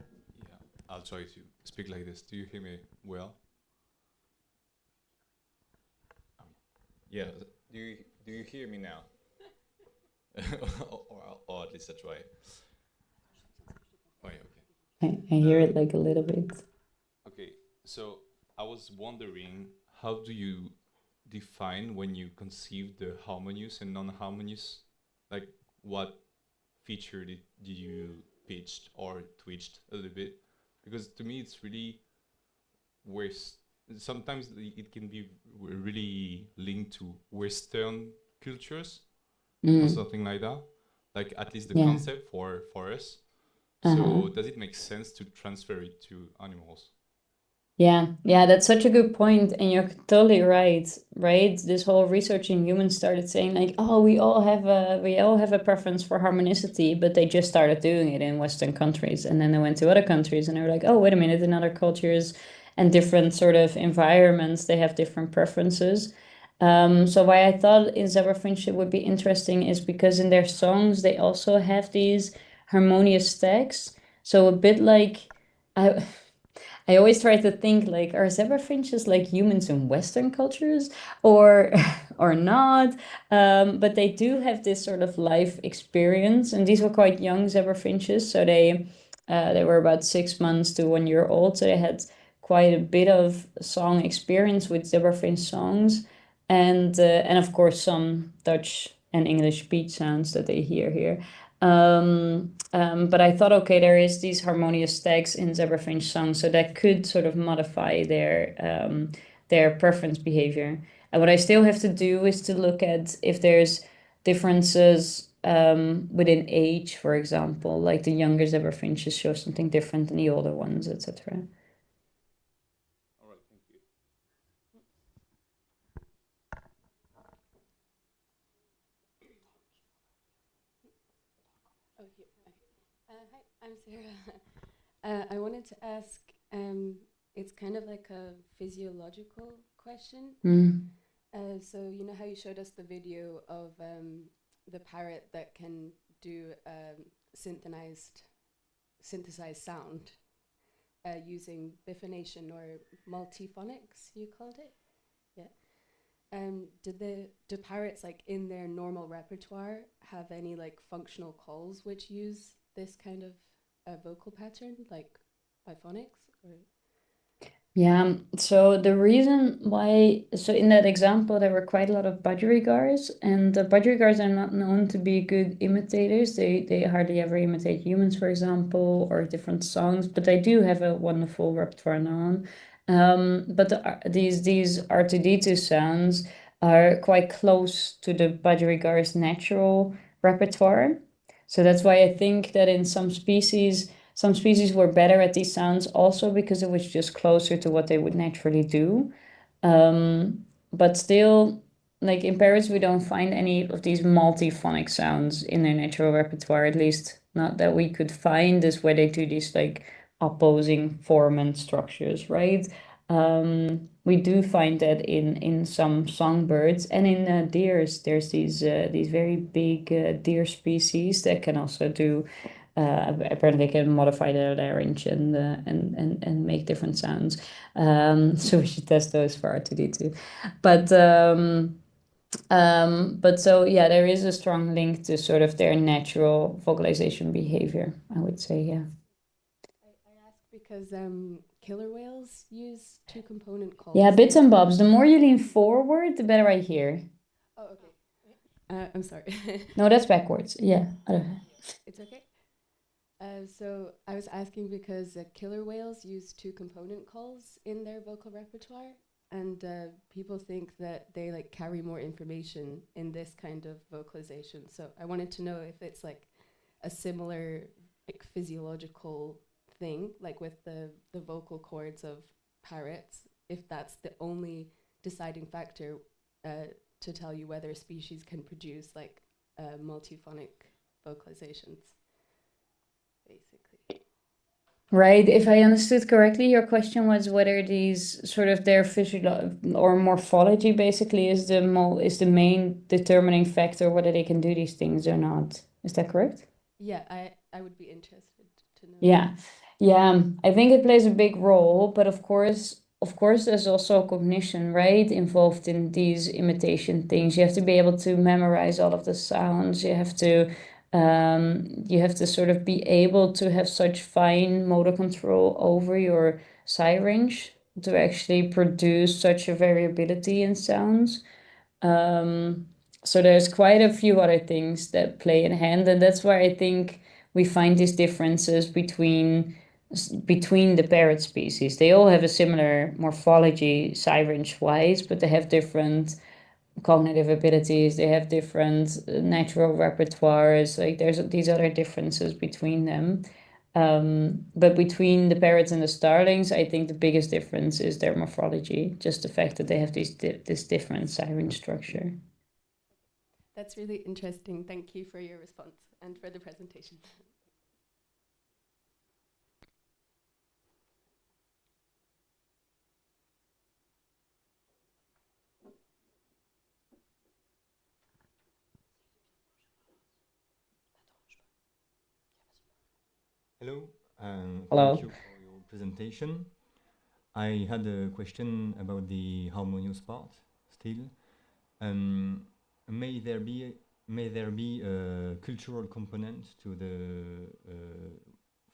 Speaker 4: I'll try to speak like this. Do you hear me well? Yeah. Do you hear me now? or at least I try. Oh, yeah, okay.
Speaker 2: I hear it like a little bit.
Speaker 4: Okay, so I was wondering, how do you define when you conceive the harmonious and non-harmonious? Like, what feature did you pitched or twitched a little bit? Because to me, it's really sometimes it can be really linked to Western cultures or something like that. Like at least the concept for us. So does it make sense to transfer it to animals?
Speaker 2: Yeah, that's such a good point, and you're totally right. This whole research in humans started saying like, oh, we all have a preference for harmonicity, but they just started doing it in Western countries, and then they went to other countries, and they were like, oh, wait a minute, in other cultures and different sort of environments, they have different preferences. So why I thought in zebrafinch it would be interesting is because in their songs they also have these harmonious stacks. So a bit like I always try to think like, are zebra finches like humans in Western cultures or or not? But they do have this sort of life experience, and these were quite young zebra finches, so they were about 6 months to 1 year old, so they had quite a bit of song experience with zebra finch songs, and of course some Dutch and English speech sounds that they hear here. But I thought, okay, there is these harmonious stacks in zebrafinch songs, so that could sort of modify their preference behavior. And what I still have to do is to look at if there's differences within age, for example, like the younger zebrafinches show something different than the older ones, etc.
Speaker 4: All right, thank you.
Speaker 3: Oh, here. Okay. Hi, I'm Sarah.
Speaker 5: I wanted to ask, it's kind of like a physiological question. So you know how you showed us the video of the parrot that can do synthesized sound using biphonation or multiphonics, you called it? Yeah. Do parrots, like, in their normal repertoire have any like functional calls which use this kind of vocal pattern, like biphonics? Or
Speaker 2: Yeah, so the reason why, so in that example, there were quite a lot of budgerigars, and the budgerigars are not known to be good imitators. They hardly ever imitate humans, for example, or different songs, but they do have a wonderful repertoire on their own. But these R2D2 sounds are quite close to the budgerigar's natural repertoire. So that's why I think that in some species were better at these sounds also because it was just closer to what they would naturally do. But still, like in parrots, we don't find any of these multiphonic sounds in their natural repertoire, at least not that we could find, is where they do these like opposing form and structures, right? We do find that in some songbirds and in deers. There's these very big deer species that can also do apparently can modify their larynx and make different sounds. So we should test those for R2D2. But so yeah, there is a strong link to sort of their natural vocalization behavior, I would say, yeah.
Speaker 5: I ask because killer whales use two-component calls.
Speaker 2: Yeah, bits and bobs. The more you lean forward, the better I hear.
Speaker 5: Oh, okay. I'm sorry.
Speaker 2: No, that's backwards. Yeah.
Speaker 5: It's okay. So I was asking because killer whales use two-component calls in their vocal repertoire, and people think that they like carry more information in this kind of vocalization. So I wanted to know if it's like a similar like physiological thing, like with the vocal cords of parrots, if that's the only deciding factor to tell you whether a species can produce like multiphonic vocalizations, basically.
Speaker 2: Right. If I understood correctly, your question was whether these sort of their or morphology basically is the main determining factor whether they can do these things or not. Is that correct?
Speaker 5: Yeah, I would be interested to know.
Speaker 2: Yeah. Yeah, I think it plays a big role, but of course, there's also cognition, right, involved in these imitation things. You have to be able to memorize all of the sounds. You have to sort of be able to have such fine motor control over your range to actually produce such a variability in sounds. So there's quite a few other things that play in hand, and that's why I think we find these differences between the parrot species. They all have a similar morphology range-wise, but they have different cognitive abilities, they have different natural repertoires, like there's these other differences between them. But between the parrots and the starlings, I think the biggest difference is their morphology, just the fact that they have this different siren structure.
Speaker 5: That's really interesting. Thank you for your response and for the presentation.
Speaker 6: Hello,
Speaker 2: Hello.
Speaker 6: thank you for your presentation. I had a question about the harmonious part still. May there be a cultural component to the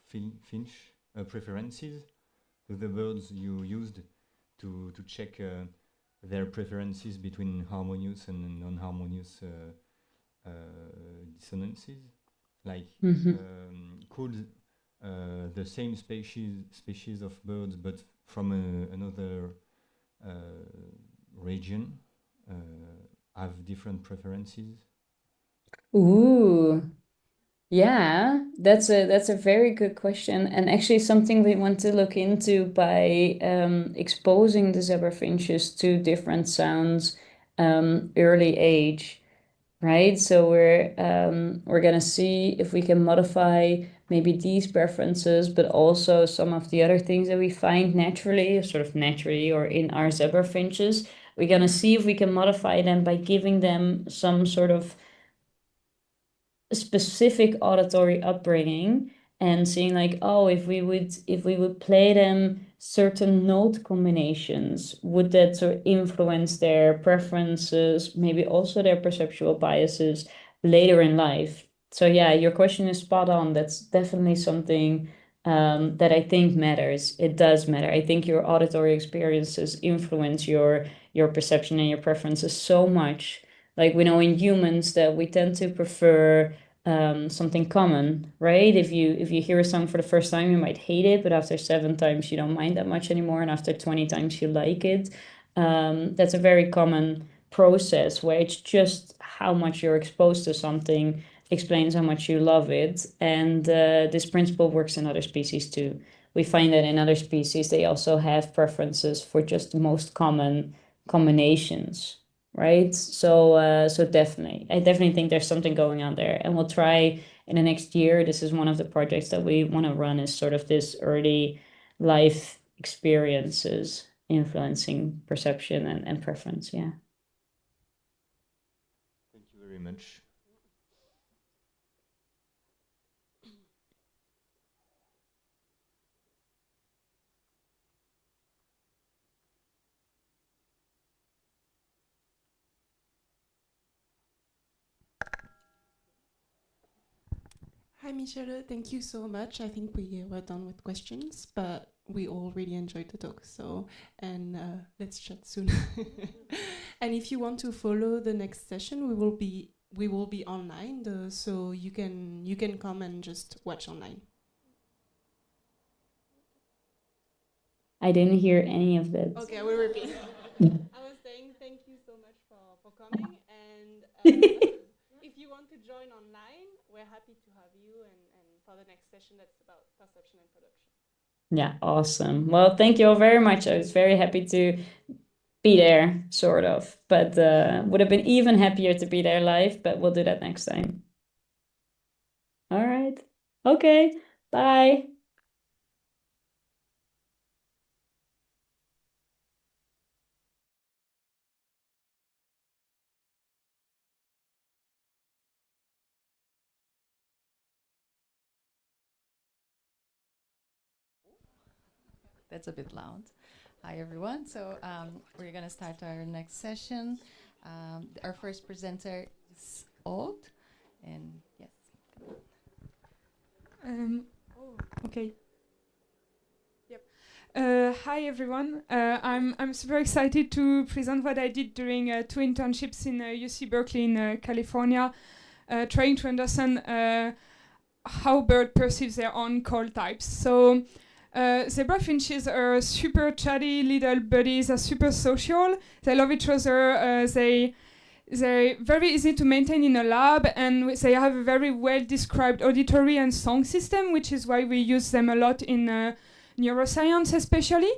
Speaker 6: finch preferences, to the birds you used to check their preferences between harmonious and non-harmonious dissonances? Like, could the same species of birds, but from another region, have different preferences?
Speaker 2: Ooh, yeah, that's a very good question, and actually something we want to look into by exposing the zebra finches to different sounds early age. Right, so we're gonna see if we can modify maybe these preferences, but also some of the other things that we find naturally, sort of naturally, or in our zebra finches. We're going to see if we can modify them by giving them some sort of specific auditory upbringing and seeing like, oh, if we would play them certain note combinations, would that sort of influence their preferences, maybe also their perceptual biases later in life? So yeah, your question is spot on. That's definitely something that I think matters. It does matter. I think your auditory experiences influence your perception and your preferences so much. Like we know in humans that we tend to prefer something common, right? If you hear a song for the first time, you might hate it, but after 7 times you don't mind that much anymore, and after 20 times you like it. That's a very common process where it's just how much you're exposed to something explains how much you love it. And this principle works in other species too. We find that in other species, they also have preferences for just the most common combinations, right? So definitely, I definitely think there's something going on there, and we'll try in the next year. This is one of the projects that we want to run, is sort of this early life experiences influencing perception and preference. Yeah.
Speaker 6: Thank you very much.
Speaker 1: Hi, Michelle. Thank you so much. I think we were done with questions, but we all really enjoyed the talk. So, and let's chat soon. And if you want to follow the next session, we will be online, so you can come and just watch online.
Speaker 2: I didn't hear any of that.
Speaker 1: Okay, I will repeat. I was saying thank you so much for coming, and if you want to join online, we're happy to have you, and for the next session that's about perception and production.
Speaker 2: Yeah, awesome. Well, thank you all very much. I was very happy to be there, sort of, but would have been even happier to be there live, but we'll do that next time. All right. Okay. Bye.
Speaker 7: That's a bit loud. Hi, everyone. So we're going to start our next session. Our first presenter is Aude. And yes.
Speaker 8: Okay. Yep. Hi, everyone. I'm super excited to present what I did during 2 internships in UC Berkeley in California, trying to understand how bird perceives their own call types. So zebra finches are super chatty little buddies, are super social. They love each other. They're very easy to maintain in a lab, and they have a very well-described auditory and song system, which is why we use them a lot in neuroscience especially.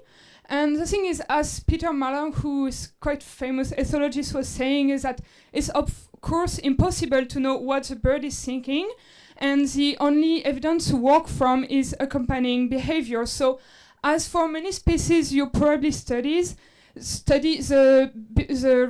Speaker 8: And the thing is, as Peter Malin, who is quite famous ethologist, was saying, is that it's of course impossible to know what the bird is thinking, and the only evidence to work from is accompanying behavior. So as for many species you probably study the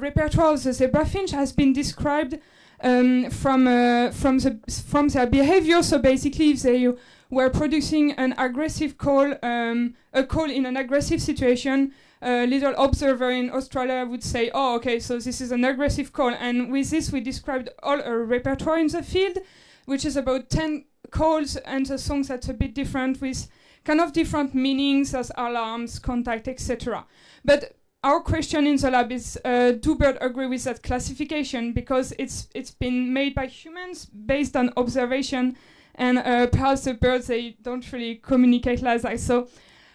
Speaker 8: repertoire of the zebra finch has been described from their behavior. So basically, if they were producing an aggressive call, a call in an aggressive situation, a little observer in Australia would say, oh, okay, so this is an aggressive call. And with this, we described all a repertoire in the field, which is about 10 calls and the songs that's a bit different, with kind of different meanings as alarms, contact, etc. But our question in the lab is, do birds agree with that classification? Because it's been made by humans based on observation, and perhaps the birds, they don't really communicate like that. So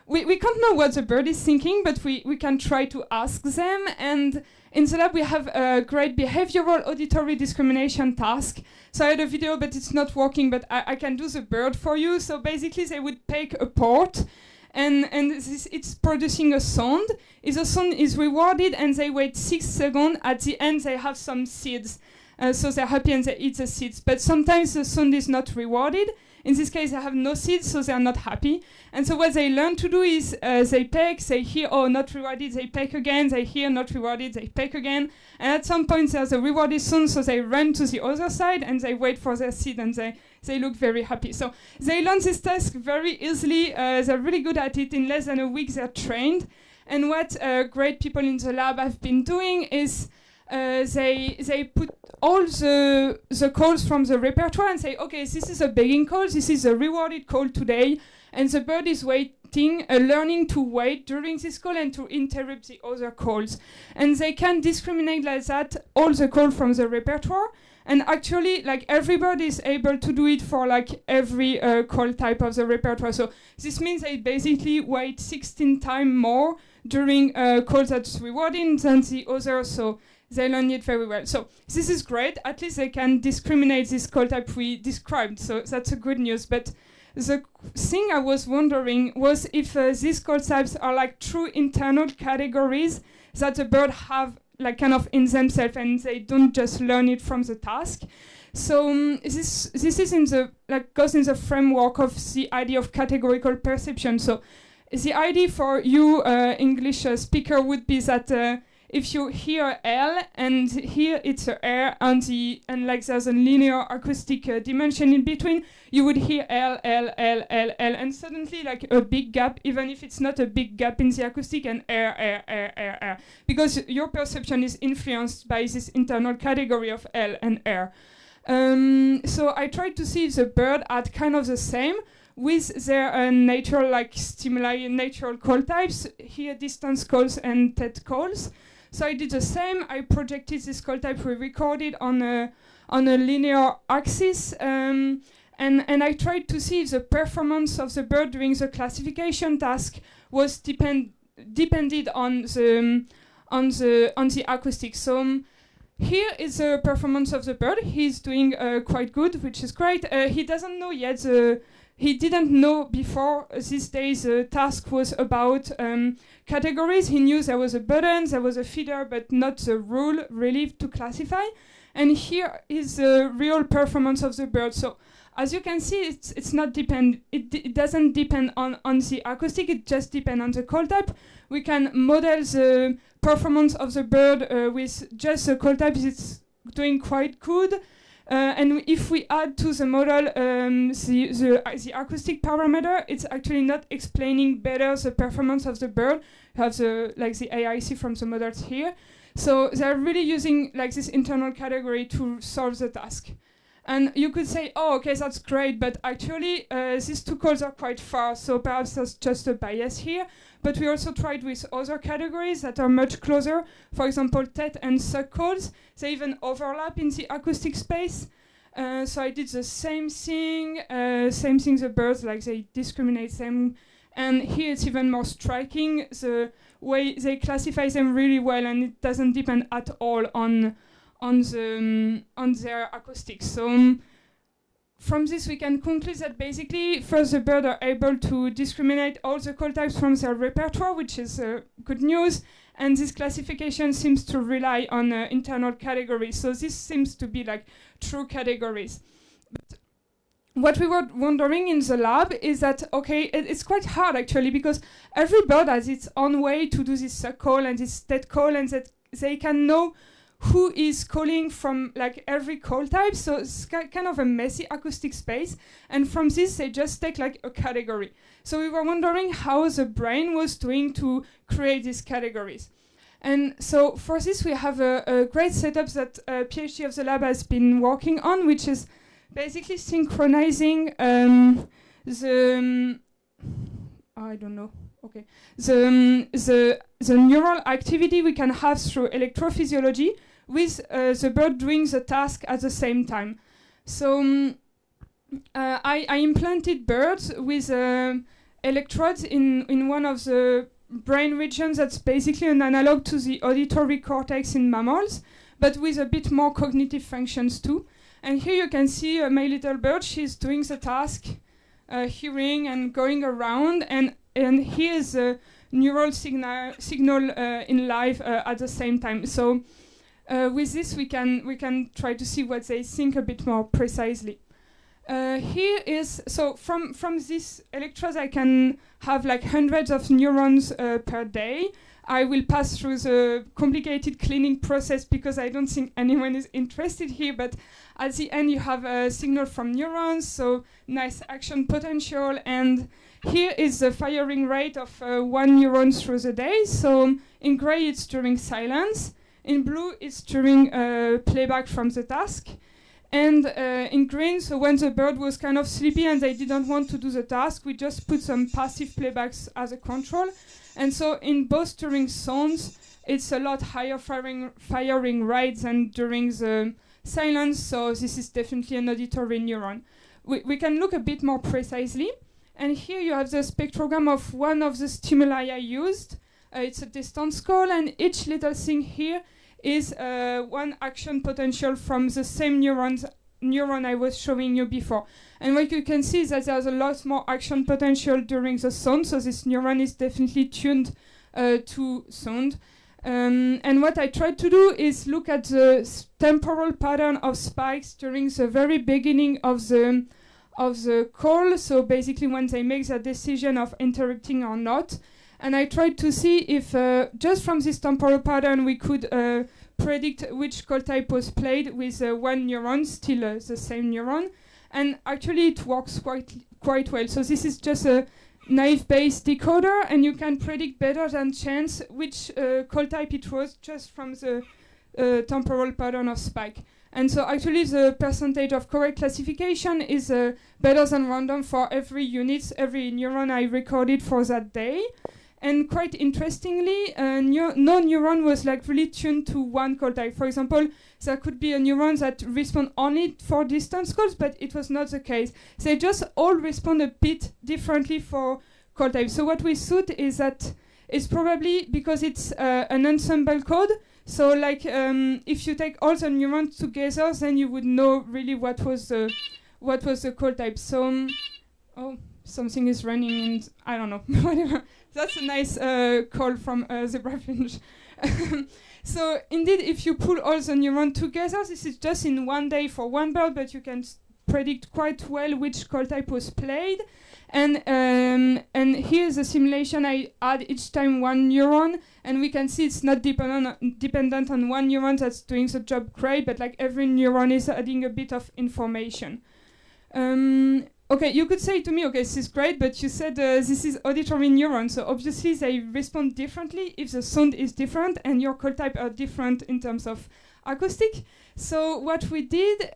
Speaker 8: we can't know what the bird is thinking, but we can try to ask them. And in the lab, we have a great behavioral auditory discrimination task. So I had a video, but it's not working, but I can do the bird for you. So basically, they would take a port, and it's producing a sound. If the sound is rewarded and they wait 6 seconds, at the end they have some seeds. So they're happy and they eat the seeds. But sometimes the sound is not rewarded. In this case, they have no seeds, so they are not happy. And so what they learn to do is they peck, they hear, oh, not rewarded, they peck again, they hear, not rewarded, they peck again. And at some point, there's a rewarded soon, so they run to the other side and they wait for their seed, and they look very happy. So they learn this task very easily. They're really good at it. In less than a week, they're trained. And what great people in the lab have been doing is they put all the calls from the repertoire and say, okay, this is a begging call, this is a rewarded call today, and the bird is waiting, learning to wait during this call and to interrupt the other calls. And they can discriminate like that all the calls from the repertoire. And actually, like, every bird is able to do it for like every call type of the repertoire. So this means they basically wait 16 times more during calls that's rewarding than the others. So they learn it very well. So this is great. At least they can discriminate this call type we described. So that's a good news. But the thing I was wondering was if these call types are like true internal categories that the bird have like kind of in themselves, and they don't just learn it from the task. So this is in the goes in the framework of the idea of categorical perception. So the idea for you English speaker would be that if you hear L and here it's a R and like there's a linear acoustic dimension in between, you would hear L, L, L, L, L, and suddenly like a big gap, even if it's not a big gap in the acoustic, and R, R, R, R, R, because your perception is influenced by this internal category of L and R. So I tried to see if the bird had kind of the same with their natural stimuli, natural call types, here distance calls and TED calls. So I did the same. I projected this call type we recorded on a linear axis, and I tried to see if the performance of the bird during the classification task was depended on the acoustics. So here is the performance of the bird. He's doing quite good, which is great. He doesn't know yet he didn't know before this day the task was about categories. He knew there was a button, there was a feeder, but not the rule really to classify. And here is the real performance of the bird. So as you can see, it's not it doesn't depend on the acoustic, it just depends on the call type. We can model the performance of the bird with just the call types. It's doing quite good. And if we add to the model the acoustic parameter, it's actually not explaining better the performance of the bird. You have the AIC from the models here. So they're really using this internal category to solve the task. And you could say, oh, okay, that's great, but actually these two calls are quite far, so perhaps there's just a bias here. But we also tried with other categories that are much closer. For example, TET and SUC calls, they even overlap in the acoustic space. So I did the same thing, the birds, they discriminate them. And here it's even more striking, the way they classify them really well, and it doesn't depend at all on their acoustics. So from this we can conclude that basically first the birds are able to discriminate all the call types from their repertoire, which is good news, and this classification seems to rely on internal categories. So this seems to be true categories. But what we were wondering in the lab is that, okay, it's quite hard actually, because every bird has its own way to do this SUC call and this TET call, and that they can know who is calling from every call type. So it's kind of a messy acoustic space, and from this they just take a category. So we were wondering how the brain was doing to create these categories. And so for this we have a great setup that a PhD of the lab has been working on, which is basically synchronizing the neural activity we can have through electrophysiology with the bird doing the task at the same time. So I implanted birds with electrodes in one of the brain regions that's basically an analog to the auditory cortex in mammals, but with a bit more cognitive functions too. And here you can see my little bird, she's doing the task, hearing and going around, and here's a neural signal in live at the same time. So with this we can try to see what they think a bit more precisely. Here is, so from these electrodes I can have like hundreds of neurons per day. I will pass through the complicated cleaning process because I don't think anyone is interested here, but at the end you have a signal from neurons, so nice action potential, and here is the firing rate of 1 neuron through the day. So in gray it's during silence, in blue it's during playback from the task, and in green, so when the bird was kind of sleepy and they didn't want to do the task, we just put some passive playbacks as a control. And so in both during sounds, it's a lot higher firing rate than during the silence, so this is definitely an auditory neuron. We can look a bit more precisely, and here you have the spectrogram of one of the stimuli I used. It's a distance call, and each little thing here is one action potential from the same neuron I was showing you before. And what you can see is that there's a lot more action potential during the sound, so this neuron is definitely tuned to sound. And what I tried to do is look at the temporal pattern of spikes during the very beginning of the call, so basically when they make the decision of interrupting or not. And I tried to see if just from this temporal pattern we could predict which call type was played with one neuron, still the same neuron. And actually it works quite well. So this is just a naive-based decoder, and you can predict better than chance which call type it was just from the temporal pattern of spike. And so actually the percentage of correct classification is better than random for every unit, every neuron I recorded for that day. And quite interestingly, no neuron was like really tuned to one call type. For example, there could be a neuron that respond only for distance calls, but it was not the case. They just all respond a bit differently for call type. So what we thought is that it's probably because it's an ensemble code. So like if you take all the neurons together, then you would know really what was the call type. So oh, something is running, and I don't know, whatever. That's a nice call from zebrafinch. So indeed, if you pull all the neurons together, this is just in one day for one bird, but you can predict quite well which call type was played. And here's the simulation I add each time one neuron, and we can see it's not dependent on one neuron that's doing the job great, but like every neuron is adding a bit of information. Okay, you could say to me, okay, this is great, but you said this is auditory neuron, so obviously they respond differently if the sound is different and your call type are different in terms of acoustic. So what we did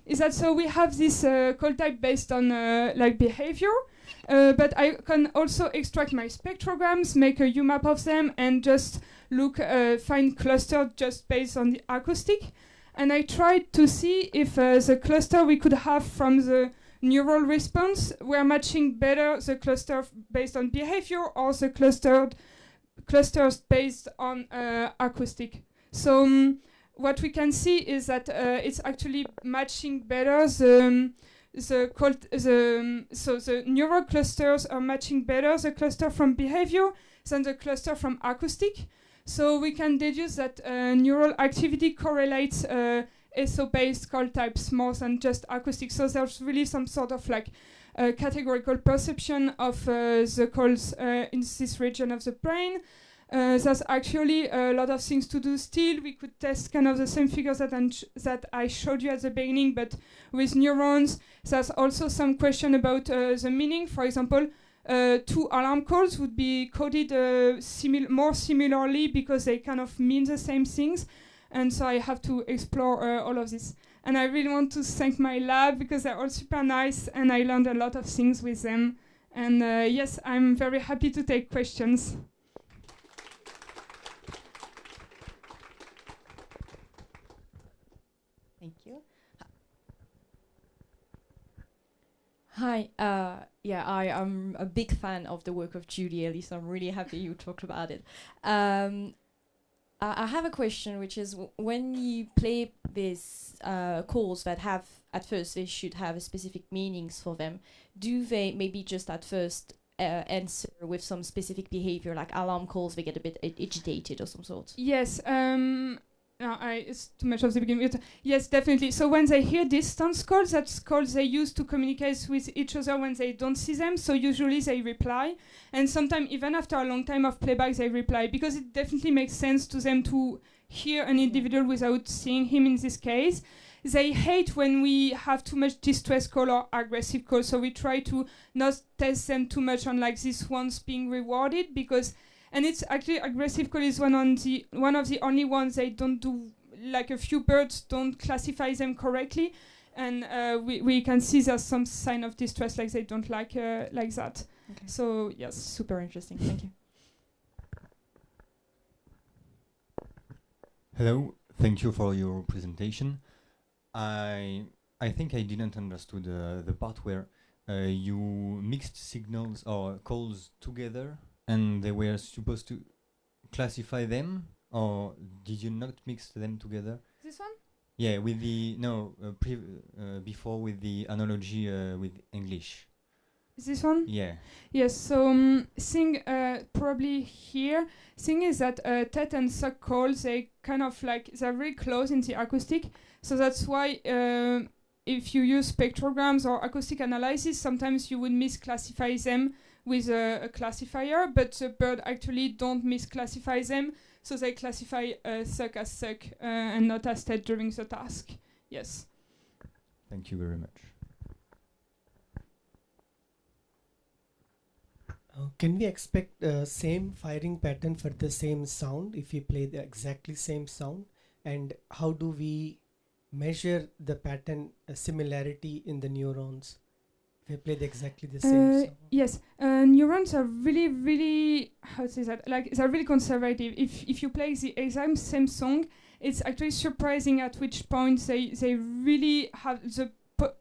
Speaker 8: is that so we have this call type based on like behavior, but I can also extract my spectrograms, make a UMAP of them, and just look, find clusters just based on the acoustic. And I tried to see if the cluster we could have from the neural response were matching better the cluster based on behavior or the clusters based on acoustic. So what we can see is that it's actually matching better the neural clusters are matching better the cluster from behavior than the cluster from acoustic. So we can deduce that neural activity correlates SO-based call types more than just acoustic. So there's really some sort of like categorical perception of the calls in this region of the brain. There's actually a lot of things to do still. We could test kind of the same figures that I showed you at the beginning, but with neurons. There's also some question about the meaning. For example, 2 alarm calls would be coded more similarly because they kind of mean the same things. And so I have to explore all of this. And I really want to thank my lab because they're all super nice and I learned a lot of things with them. And yes, I'm very happy to take questions.
Speaker 7: Thank you.
Speaker 9: Hi, yeah, I am a big fan of the work of Judy Ellis, so I'm really happy you talked about it. I have a question, which is when you play these calls that have, at first, they should have specific meanings for them, do they maybe just at first answer with some specific behavior, like alarm calls, they get a bit agitated or some sort?
Speaker 8: Yes, it's too much of the beginning. Yes, definitely. So when they hear distance calls, that's calls they use to communicate with each other when they don't see them. So usually they reply, and sometimes even after a long time of playback, they reply because it definitely makes sense to them to hear an individual without seeing him. In this case, they hate when we have too much distress call or aggressive call. So we try to not test them too much on like this ones being rewarded because. And it's actually aggressive call is one of the only ones they don't do. Like a few birds don't classify them correctly, and we can see there's some sign of distress, like they don't like that.
Speaker 9: Okay.
Speaker 8: So yes,
Speaker 9: Super interesting. Thank you.
Speaker 6: Hello, thank you for your presentation. I think I didn't understood the part where you mixed signals or calls together and they were supposed to classify them, or did you not mix them together?
Speaker 8: This one?
Speaker 6: Yeah, with the before with the analogy with English.
Speaker 8: Is this one?
Speaker 6: Yeah.
Speaker 8: Yes. So thing probably here. Thing is that tet and suck calls they kind of like they're very close in the acoustic. So that's why if you use spectrograms or acoustic analysis, sometimes you would misclassify them with a classifier, but the bird actually don't misclassify them, so they classify suck as suck and not as tet during the task. Yes.
Speaker 6: Thank you very much.
Speaker 10: Can we expect same firing pattern for the same sound if we play the exactly same sound? And how do we measure the pattern similarity in the neurons? They played exactly the same song.
Speaker 8: Yes, neurons are really how to say that? Like they're really conservative. If you play the exact same song, it's actually surprising at which point they really have the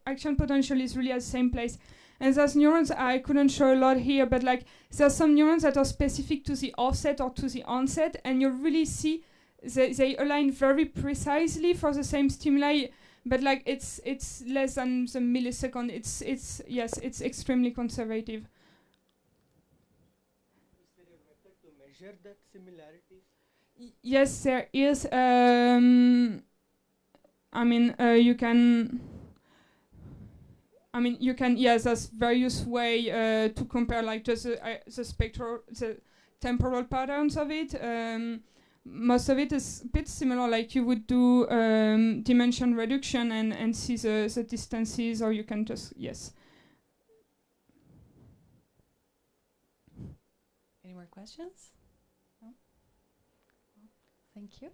Speaker 8: action potential is really at the same place. And there's neurons I couldn't show a lot here, but like there's some neurons that are specific to the offset or to the onset, and you really see they align very precisely for the same stimuli. But like it's less than the millisecond. It's extremely conservative.
Speaker 10: Is there a method to measure that similarities?
Speaker 8: Yes, there is. You can. You can. Yes, there's various way to compare, like just the temporal patterns of it. Most of it is a bit similar, like you would do dimension reduction and see the distances, or you can just, yes.
Speaker 7: Any more questions? No? Thank you.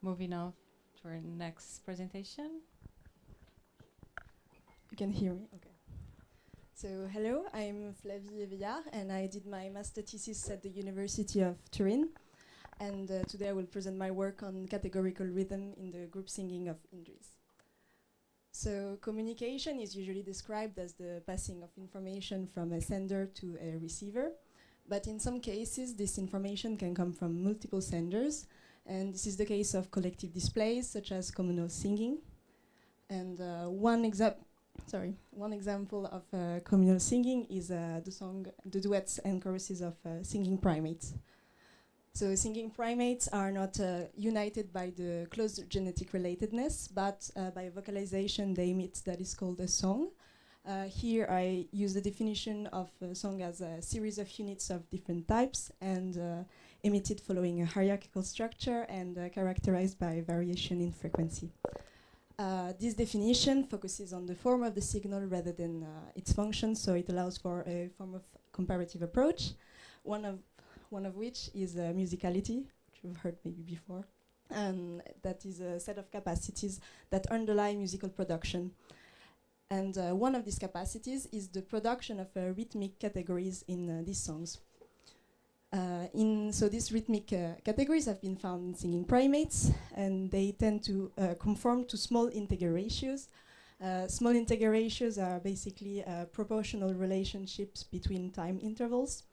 Speaker 7: Moving on to our next presentation.
Speaker 9: You can hear me? Okay. So, hello, I'm Flavie Eveillard, and I did my master thesis at the University of Turin. And today I will present my work on categorical rhythm in the group singing of indris. So, communication is usually described as the passing of information from a sender to a receiver. But in some cases, this information can come from multiple senders. And this is the case of collective displays, such as communal singing. And one example of communal singing is the duets and choruses of singing primates. So singing primates are not united by the close genetic relatedness, but by a vocalization they emit that is called a song. Here I use the definition of a song as a series of units of different types and emitted following a hierarchical structure and characterized by variation in frequency. This definition focuses on the form of the signal rather than its function, so it allows for a form of comparative approach, one of which is musicality, which you've heard maybe before, and that is a set of capacities that underlie musical production. And one of these capacities is the production of rhythmic categories in these songs. So these rhythmic categories have been found in singing primates, and they tend to conform to small integer ratios. Small integer ratios are basically proportional relationships between time intervals.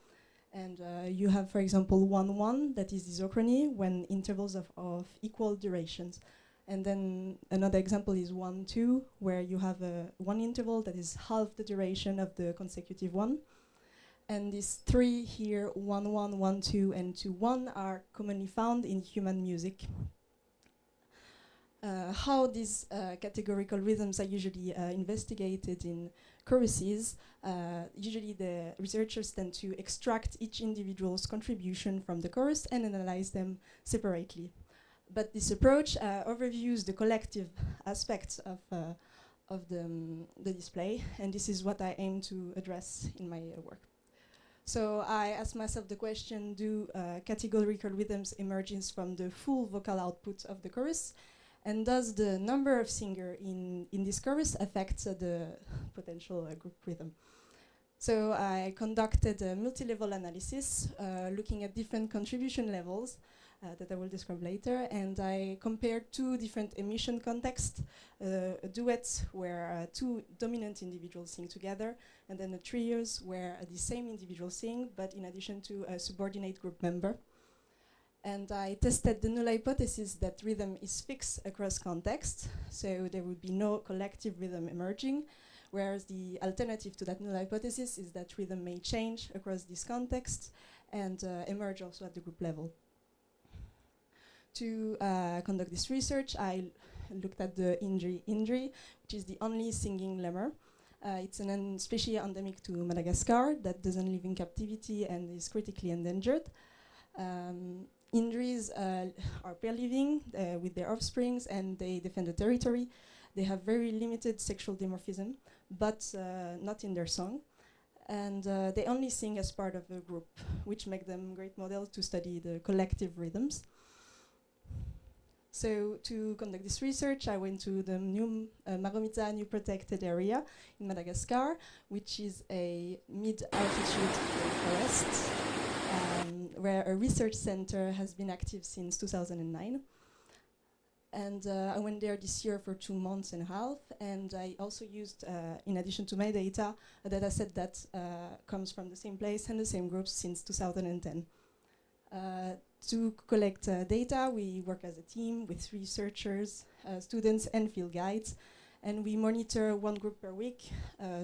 Speaker 9: And you have, for example, 1, 1, that is isochrony, when intervals of equal durations. And then another example is 1, 2, where you have one interval that is half the duration of the consecutive one. And these 3 here, 1, 1, 1, 2, and 2, 1, are commonly found in human music. How these categorical rhythms are usually investigated in choruses, usually the researchers tend to extract each individual's contribution from the chorus and analyze them separately. But this approach overviews the collective aspects of the display, and this is what I aim to address in my work. So I asked myself the question, do categorical rhythms emerge from the full vocal output of the chorus? And does the number of singers in this chorus affect the potential group rhythm? So I conducted a multi-level analysis looking at different contribution levels that I will describe later, and I compared 2 different emission contexts, a duet where 2 dominant individuals sing together, and then a trios where the same individual sing, but in addition to a subordinate group member. And I tested the null hypothesis that rhythm is fixed across contexts, so there would be no collective rhythm emerging, whereas the alternative to that null hypothesis is that rhythm may change across these contexts and emerge also at the group level. To conduct this research, I looked at the indris, which is the only singing lemur. It's an species endemic to Madagascar that doesn't live in captivity and is critically endangered. Indris are pair-living with their offsprings, and they defend the territory. They have very limited sexual dimorphism, but not in their song. And they only sing as part of a group, which make them great models to study the collective rhythms. So to conduct this research, I went to the new Maromita New Protected Area in Madagascar, which is a mid-altitude forest, where a research center has been active since 2009. And I went there this year for 2 months and a half, and I also used, in addition to my data, a data set that comes from the same place and the same groups since 2010. To collect data, we work as a team with researchers, students, and field guides, and we monitor 1 group per week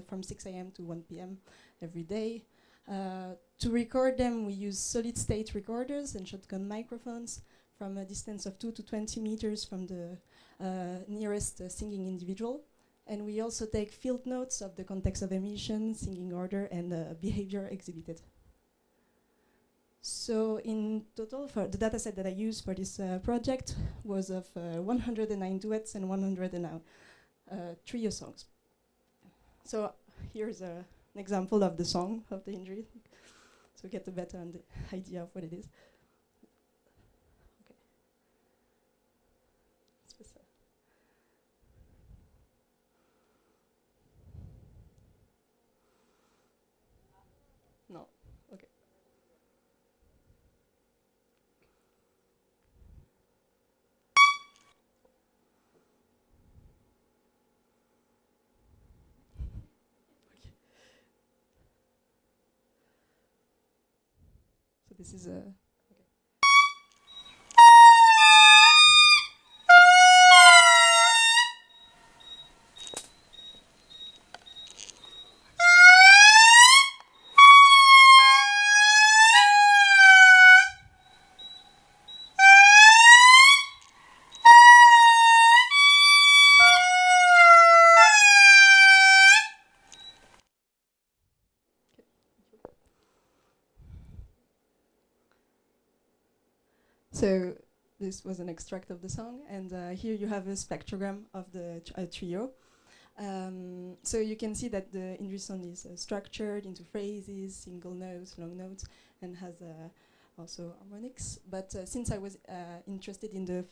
Speaker 9: from 6 a.m. to 1 p.m. every day. To record them, we use solid-state recorders and shotgun microphones from a distance of 2 to 20 meters from the nearest singing individual. And we also take field notes of the context of emission, singing order, and behavior exhibited. So in total, for the dataset that I used for this project was of 109 duets and 109 trio songs. So here's an example of the song of the indris, so get a better idea of what it is. Okay. No. Okay. So this is a. So this was an extract of the song, and here you have a spectrogram of the trio. So you can see that the indris song is structured into phrases, single notes, long notes, and has also harmonics. But since I was interested in the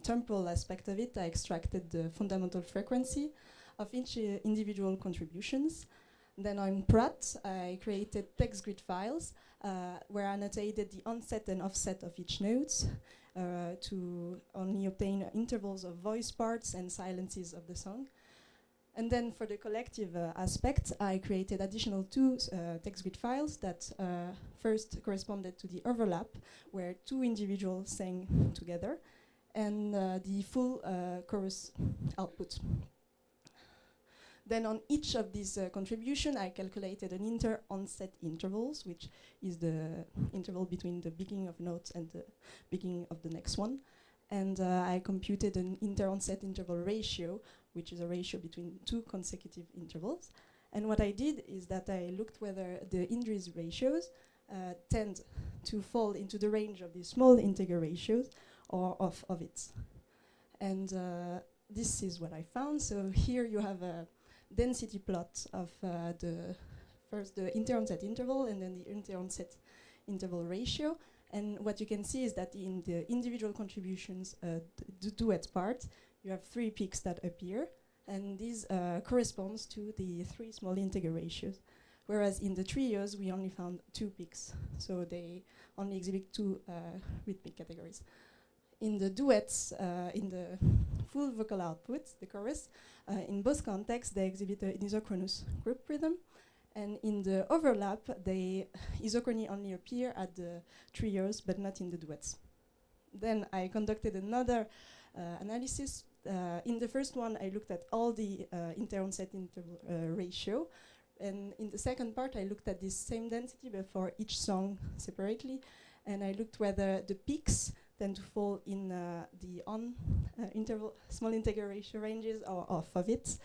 Speaker 9: temporal aspect of it, I extracted the fundamental frequency of each individual contributions. Then on Prat, I created text grid files where I annotated the onset and offset of each note to only obtain intervals of voice parts and silences of the song. And then for the collective aspect, I created additional two text grid files that first corresponded to the overlap, where two individuals sang together, and the full chorus output. Then on each of these contributions, I calculated an inter-onset intervals, which is the interval between the beginning of notes and the beginning of the next one. And I computed an inter-onset interval ratio, which is a ratio between two consecutive intervals. And what I did is that I looked whether the indris ratios tend to fall into the range of these small integer ratios or of it. And this is what I found. So here you have a density plot of the inter-onset interval and then the inter-onset interval ratio. And what you can see is that in the individual contributions, the duet part, you have 3 peaks that appear, and this corresponds to the 3 small integer ratios. Whereas in the trios, we only found 2 peaks, so they only exhibit 2 rhythmic categories. In the duets, in the full vocal output, the chorus, in both contexts, they exhibit an isochronous group rhythm. And in the overlap, the isochrony only appear at the trios, but not in the duets. Then I conducted another analysis. In the first one, I looked at all the inter-onset interval ratio. And in the second part, I looked at this same density, but for each song separately. And I looked whether the peaks tend to fall in the small integer ratio ranges or off of it.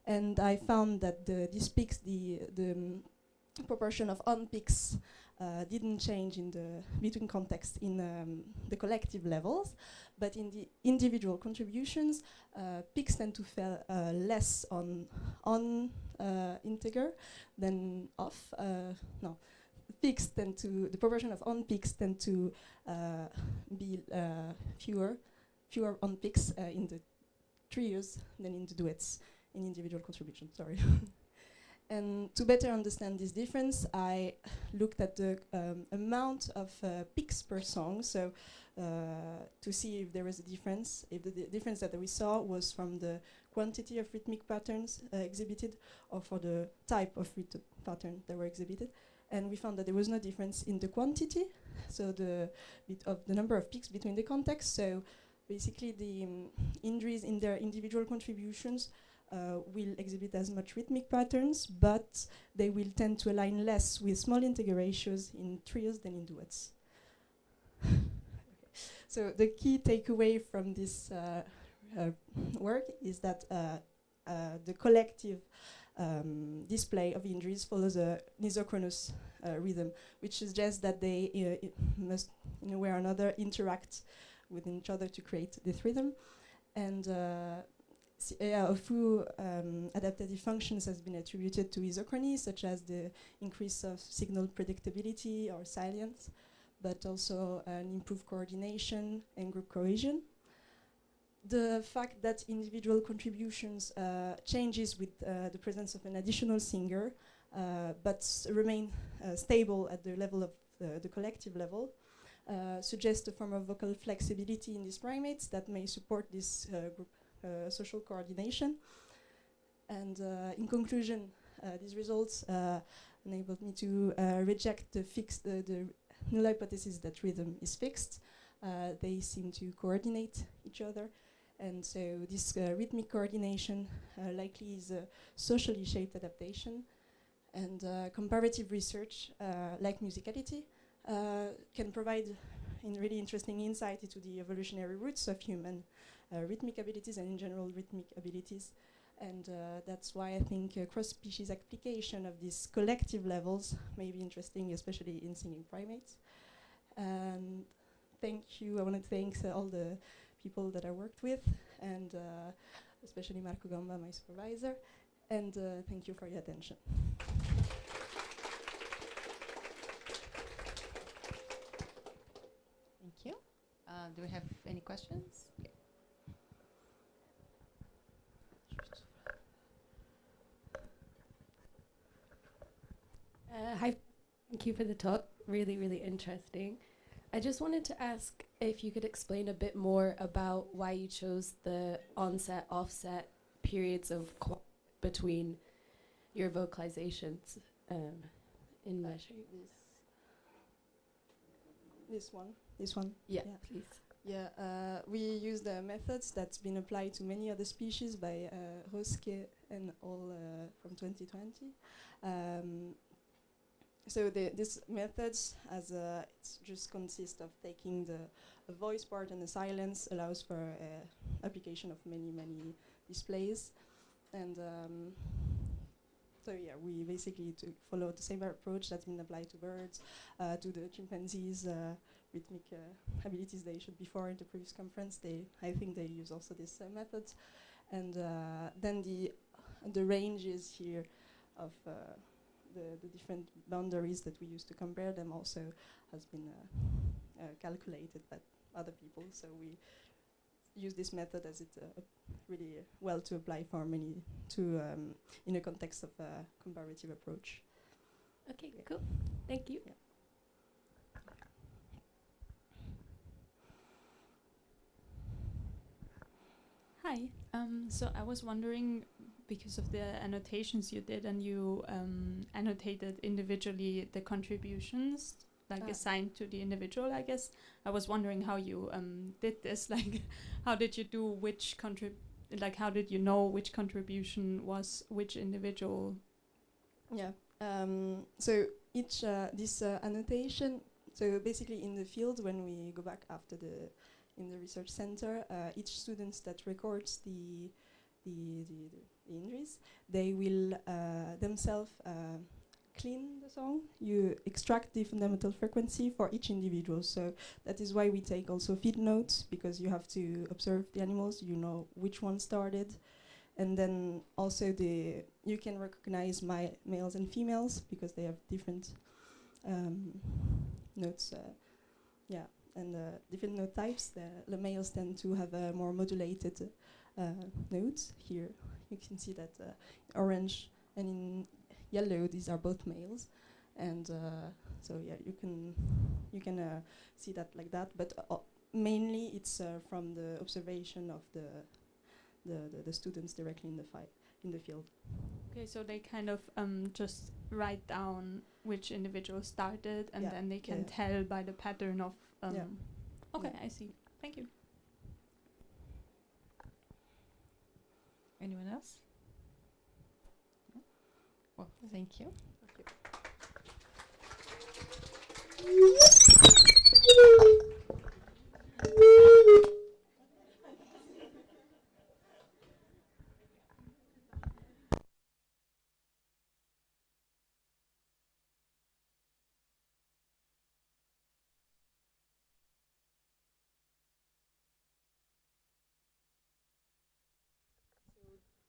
Speaker 9: And I found that these peaks, the proportion of on peaks didn't change in the between contexts in the collective levels, but in the individual contributions, peaks tend to fall less on integer than off. No, peaks tend to the proportion of on peaks tend to be fewer on peaks in the trios than in the duets. In individual contribution, sorry. And to better understand this difference, I looked at the amount of peaks per song, so to see if there was a difference, if the difference that we saw was from the quantity of rhythmic patterns exhibited or for the type of rhythm pattern that were exhibited. And we found that there was no difference in the quantity, so the number of peaks between the contexts. So basically the indris in their individual contributions will exhibit as much rhythmic patterns, but they will tend to align less with small integer ratios in trios than in duets. So the key takeaway from this work is that the collective display of indris follows an isochronous rhythm, which suggests that they must, in a way or another, interact with each other to create this rhythm. And a few adaptive functions has been attributed to isochrony, such as the increase of signal predictability or salience, but also an improved coordination and group cohesion. The fact that individual contributions changes with the presence of an additional singer, but remain stable at the level of the collective level, suggests a form of vocal flexibility in these primates that may support this group social coordination. And in conclusion, these results enabled me to reject the null hypothesis that rhythm is fixed. They seem to coordinate each other, and so this rhythmic coordination likely is a socially shaped adaptation. And comparative research, like Musicality, can provide really interesting insight into the evolutionary roots of human rhythmic abilities and in general rhythmic abilities. And that's why I think cross-species application of these collective levels may be interesting, especially in singing primates. And thank you. I want to thank all the people that I worked with, and especially Marco Gamba, my supervisor. And thank you for your attention.
Speaker 7: Thank you. Do we have any questions? Yeah.
Speaker 5: Hi, thank you for the talk. Really, really interesting. I just wanted to ask if you could explain a bit more about why you chose the onset, offset periods of between your vocalizations in measuring
Speaker 9: This one.
Speaker 5: Yeah,
Speaker 9: Yeah.
Speaker 5: please.
Speaker 9: Yeah, we use the methods that's been applied to many other species by Roske and all from 2020. So this methods, as it just consists of taking the voice part, and the silence allows for application of many displays, and so yeah, we basically follow the same approach that's been applied to birds, to the chimpanzees. Rhythmic abilities they showed before in the previous conference. I think they use also this methods, and then the ranges here of the different boundaries that we use to compare them also has been calculated by other people. So we use this method as it really well to apply for many in a context of a comparative approach.
Speaker 5: Okay, cool. Thank you.
Speaker 9: Yeah.
Speaker 11: Hi. So I was wondering, because of the annotations you did, and you annotated individually the contributions, like assigned to the individual, I guess. I was wondering how you did this. Like, how did you do which how did you know which contribution was which individual?
Speaker 9: Yeah. So each this annotation. So basically, in the field, when we go back after in the research center, each student that records the indris, they will themselves clean the song. You extract the fundamental frequency for each individual. So that is why we take also feed notes, because you have to observe the animals. You know which one started, and then also you can recognize males and females because they have different notes. Yeah. And different note types. The males tend to have more modulated notes. Here you can see that orange and in yellow these are both males, and so yeah, you can see that like that. But mainly it's from the observation of the students directly in the field.
Speaker 11: Okay, so they kind of just write down which individual started, and then they can tell by the pattern of. Okay, I see. Thank you.
Speaker 7: Anyone else? No? Well, thank you.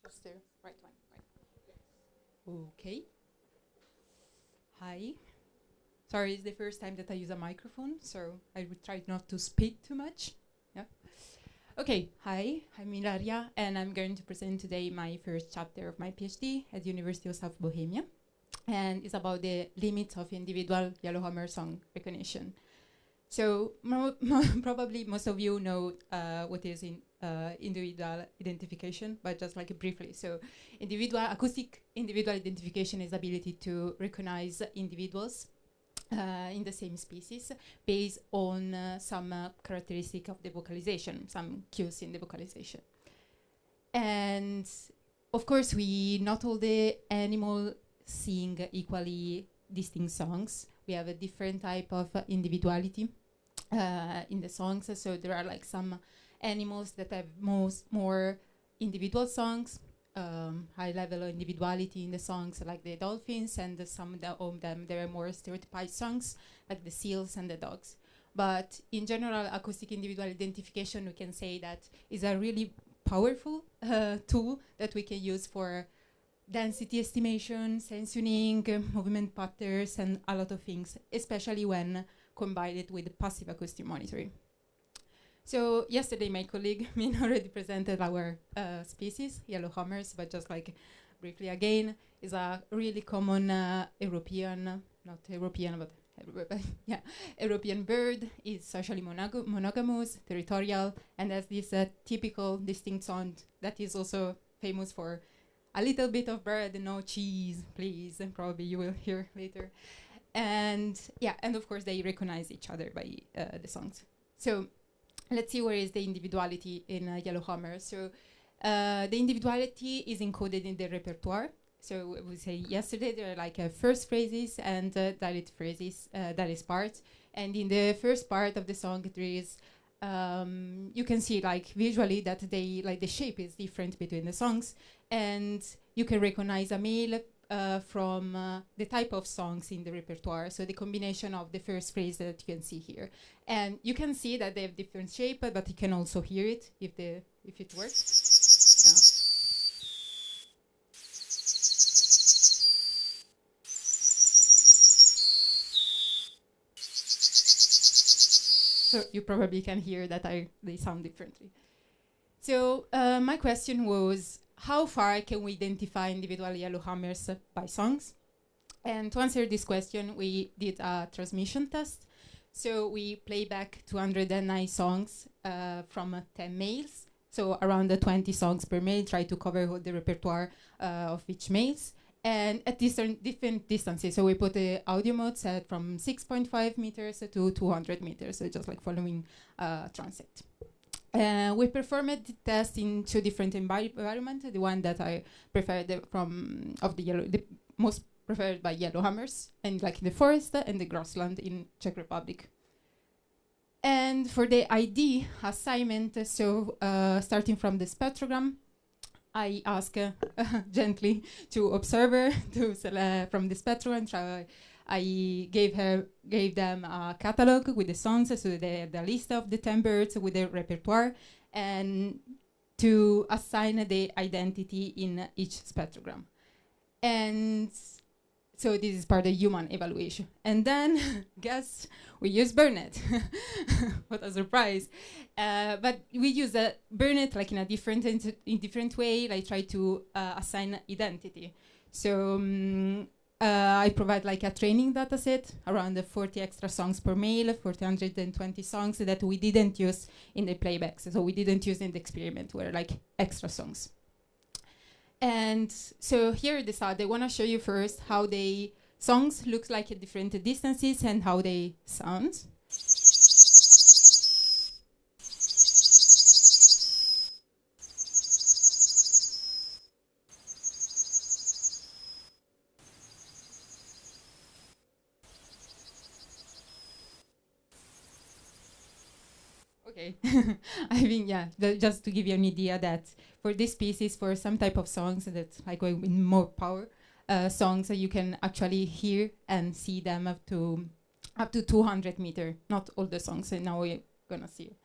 Speaker 7: Just the right one, right? Okay. Hi. Sorry, it's the first time that I use a microphone, so I would try not to speak too much. Yeah. Okay. Hi, I'm Ilaria, and I'm going to present today my first chapter of my PhD at the University of South Bohemia, and it's about the limits of individual Yellowhammer song recognition. So probably most of you know what is individual identification, but just like briefly. So acoustic individual identification is the ability to recognize individuals in the same species based on some characteristic of the vocalization, some cues in the vocalization. And of course, not all the animals sing equally distinct songs. We have a different type of individuality in the songs. So there are like some animals that have more individual songs, high level of individuality in the songs, like the dolphins, and some of them there are more stereotypized songs, like the seals and the dogs. But in general, acoustic individual identification, we can say that is a really powerful tool that we can use for density estimation, sensoring, movement patterns, and a lot of things, especially when combined with passive acoustic monitoring. So yesterday, my colleague Min already presented our species, Yellowhammers, but just like briefly again, is a really common European bird. Is socially monogamous, territorial, and has this typical distinct sound that is also famous for a little bit of bread, no cheese, please. And probably you will hear later. And yeah, and of course they recognize each other by the songs. So let's see where is the individuality in Yellowhammer. So the individuality is encoded in the repertoire. So we say yesterday there are like first phrases and dilate phrases, that is part. And in the first part of the song there is, you can see like visually that they like the shape is different between the songs, and you can recognize a male from the type of songs in the repertoire. So the combination of the first phrase that you can see here, and you can see that they have different shape, but you can also hear it if it works. Yeah. So you probably can hear that they sound differently. So my question was, how far can we identify individual Yellowhammers by songs? And to answer this question, we did a transmission test. So we play back 209 songs from 10 males. So around 20 songs per male, try to cover all the repertoire of each males. And at different distances. So we put the audio mode set from 6.5 meters to 200 meters, so just like following transit. We performed the test in 2 different environments. The one that I preferred the most preferred by Yellowhammers, and like the forest and the grassland in Czech Republic. And for the ID assignment, so starting from the spectrogram, I ask gently to observer to from the spectrum. I gave them a catalog with the songs, so the list of the 10 birds with the repertoire, and to assign the identity in each spectrogram. And so this is part of human evaluation. And then, guess, we use Burnett. What a surprise. But we use Burnett like in a different way. I try to assign identity. So I provide like a training data set, around 40 extra songs per male, 420 songs that we didn't use in the playbacks. So we didn't use in the experiment, were like extra songs. And so here they want to show you first how the songs look like at different distances and how they sound. Okay, I think, yeah, just to give you an idea that for this species, for some type of songs that like going with more power, songs that you can actually hear and see them up to 200 meters. Not all the songs, and now we're gonna see.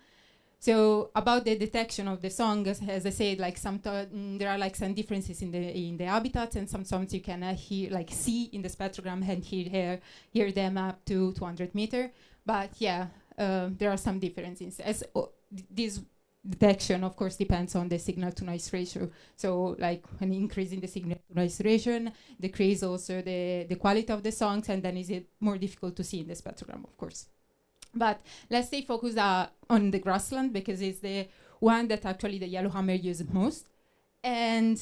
Speaker 7: So about the detection of the songs, as I said, like there are like some differences in the habitats, and some songs you can hear, like see in the spectrogram and hear them up to 200 meters. But yeah, there are some differences. This detection, of course, depends on the signal-to-noise ratio. So, like, an increase in the signal-to-noise ratio decrease also the quality of the songs, and then is it more difficult to see in the spectrogram, of course. But let's stay focused on the grassland, because it's the one that actually the Yellowhammer uses most. And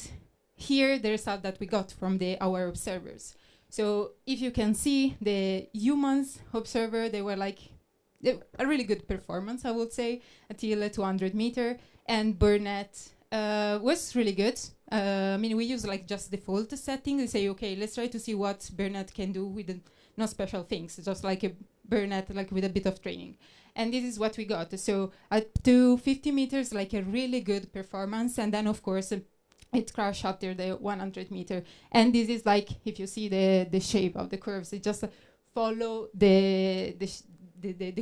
Speaker 7: here, the result that we got from our observers. So, if you can see, the humans observer, they were like a really good performance, I would say, until 200 meters. And Burnett was really good. I mean, we use like just default setting. We say, okay, let's try to see what Burnett can do with no special things, just like a Burnett, like with a bit of training. And this is what we got. So up to 50 meters, like a really good performance. And then, of course, it crashed after the 100 meter. And this is like, if you see the shape of the curves, it just follow the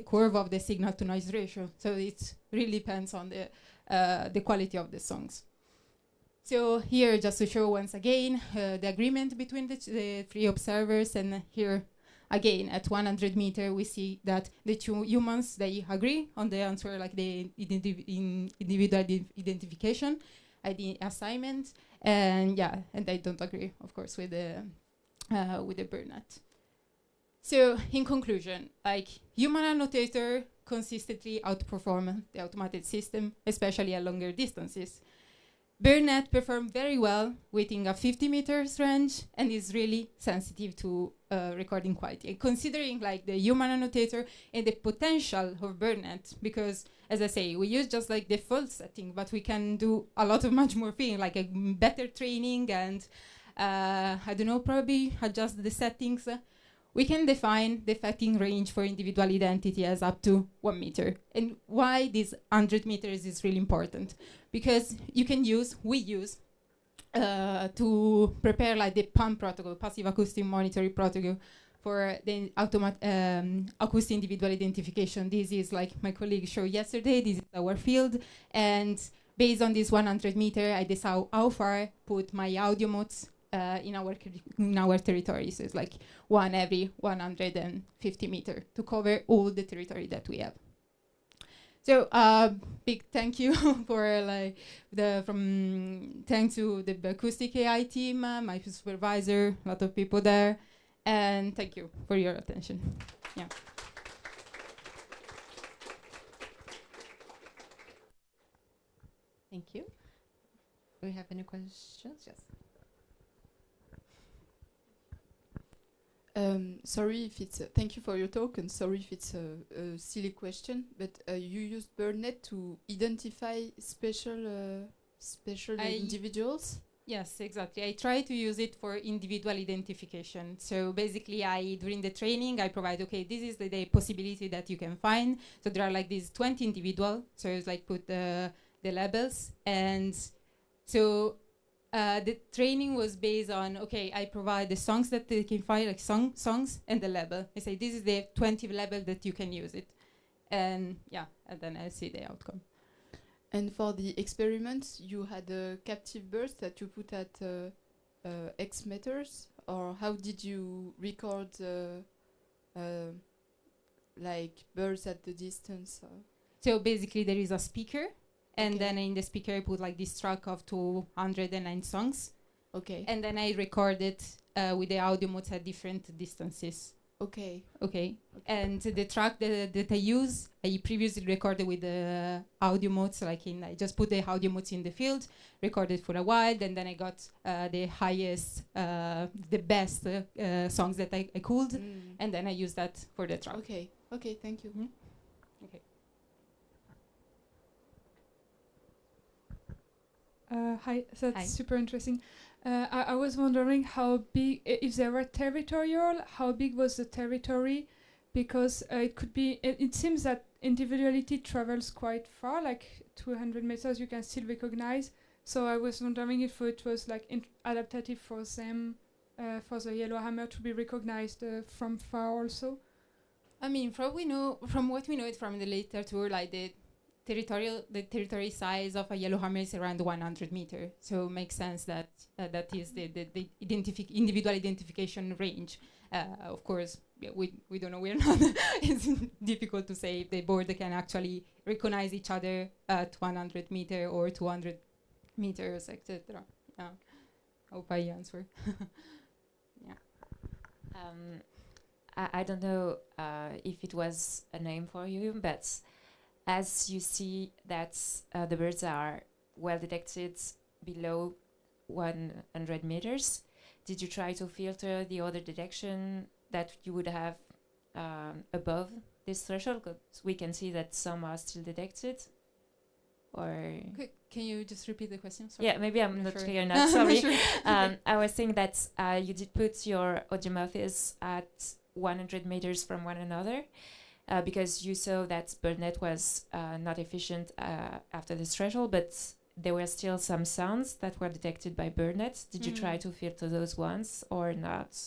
Speaker 7: curve of the signal-to-noise ratio. So it really depends on the quality of the songs. So here, just to show once again the agreement between the 3 observers, and here again at 100 meters we see that the 2 humans, they agree on the answer, like the individual identification, ID assignment, and yeah, and they don't agree, of course, with the Burnett. So, in conclusion, like human annotator consistently outperform the automated system, especially at longer distances, Burnett performed very well within a 50 meters range and is really sensitive to recording quality. And considering like the human annotator and the potential of Burnett, because as I say, we use just like the default setting, but we can do a lot of much more things, like a better training and I don't know, probably adjust the settings. We can define the fitting range for individual identity as up to 1 meter. And why this 100 meters is really important? Because we use to prepare like the PAM protocol, passive acoustic monitoring protocol, for the acoustic individual identification. This is like my colleague showed yesterday, this is our field. And based on this 100 meter, I decide how far put my audio modes in our territory. So it's like one every 150 meter to cover all the territory that we have. So big thank you for like thanks to the acoustic AI team, my supervisor, a lot of people there, and thank you for your attention. Yeah.
Speaker 12: Thank you. Do we have any questions? Yes.
Speaker 13: Sorry if it's thank you for your talk, and sorry if it's a silly question, but you used Burnett to identify special individuals?
Speaker 7: Yes, exactly. I try to use it for individual identification. So basically, during the training, I provide, okay, this is the possibility that you can find. So there are like these 20 individual. So it's like put the labels. And so the training was based on, okay, I provide the songs that they can find, like songs and the label. I say, this is the 20 label that you can use it. And yeah, and then I see the outcome.
Speaker 13: And for the experiments, you had captive birds that you put at X meters, or how did you record like birds at the distance?
Speaker 7: So basically, there is a speaker, and then in the speaker I put like this track of 209 songs.
Speaker 13: Okay.
Speaker 7: And then I record it with the audio modes at different distances.
Speaker 13: Okay.
Speaker 7: Okay. And the track that I use, I previously recorded with the audio modes, like I just put the audio modes in the field, recorded for a while, and then I got the highest, the best songs that I could, and then I used that for the track.
Speaker 13: Okay. Okay, thank you.
Speaker 7: Okay.
Speaker 8: Hi, that's super interesting. I was wondering how big, if they were territorial, how big was the territory? Because it could be, it seems that individuality travels quite far, like 200 meters you can still recognize. So I was wondering if it was like adaptive for them, for the Yellowhammer to be recognized from far also.
Speaker 7: I mean, from what we know it from the literature, like the territory size of a Yellowhammer is around 100 meters. So it makes sense that that is the individual identification range. Of course, we don't know. We're not. It's difficult to say if the bird can actually recognize each other at 100 meters or 200 meters, etc. Yeah. Hope I answer. Yeah.
Speaker 14: I don't know if it was a name for you, but as you see that the birds are well detected below 100 meters, did you try to filter the other detection that you would have above this threshold? 'Cause we can see that some are still detected. Or
Speaker 7: can you just repeat the question? Sorry.
Speaker 14: Yeah, maybe I'm not clear enough. Sorry. I was saying that you did put your audiomorphs at 100 meters from one another. Because you saw that Burnett was not efficient after this threshold, but there were still some sounds that were detected by Burnett. Did you try to filter those ones or not?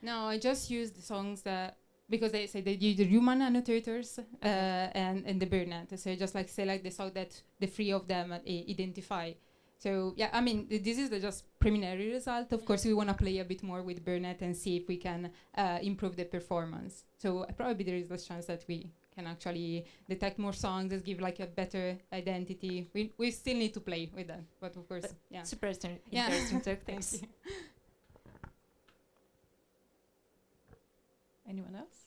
Speaker 7: No, I just used the songs that, because they say they use the human annotators and the Burnett. So I just like select the song that the three of them identify. So yeah, I mean, this is the just preliminary result. Of course, we want to play a bit more with Burnett and see if we can improve the performance. So probably there is a chance that we can actually detect more songs and give like a better identity. We still need to play with that, but of course, yeah.
Speaker 14: Super interesting talk. Thanks.
Speaker 7: Thank you.
Speaker 12: Anyone else?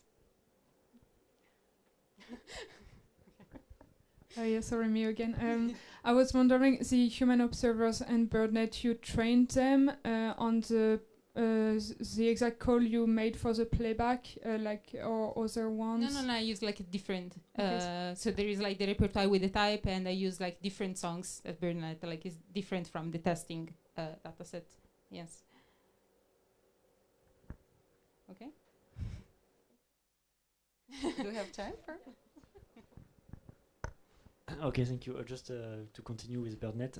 Speaker 8: Yeah, sorry, me again. I was wondering, the human observers and BirdNet, you trained them on the exact call you made for the playback, like or other ones?
Speaker 7: No, I use like a different. So there is like the repertoire with the type, and I use like different songs at BirdNet, like is different from the testing dataset. Yes. Okay.
Speaker 12: Do we have time for?
Speaker 15: Okay, thank you. Just to continue with BirdNet.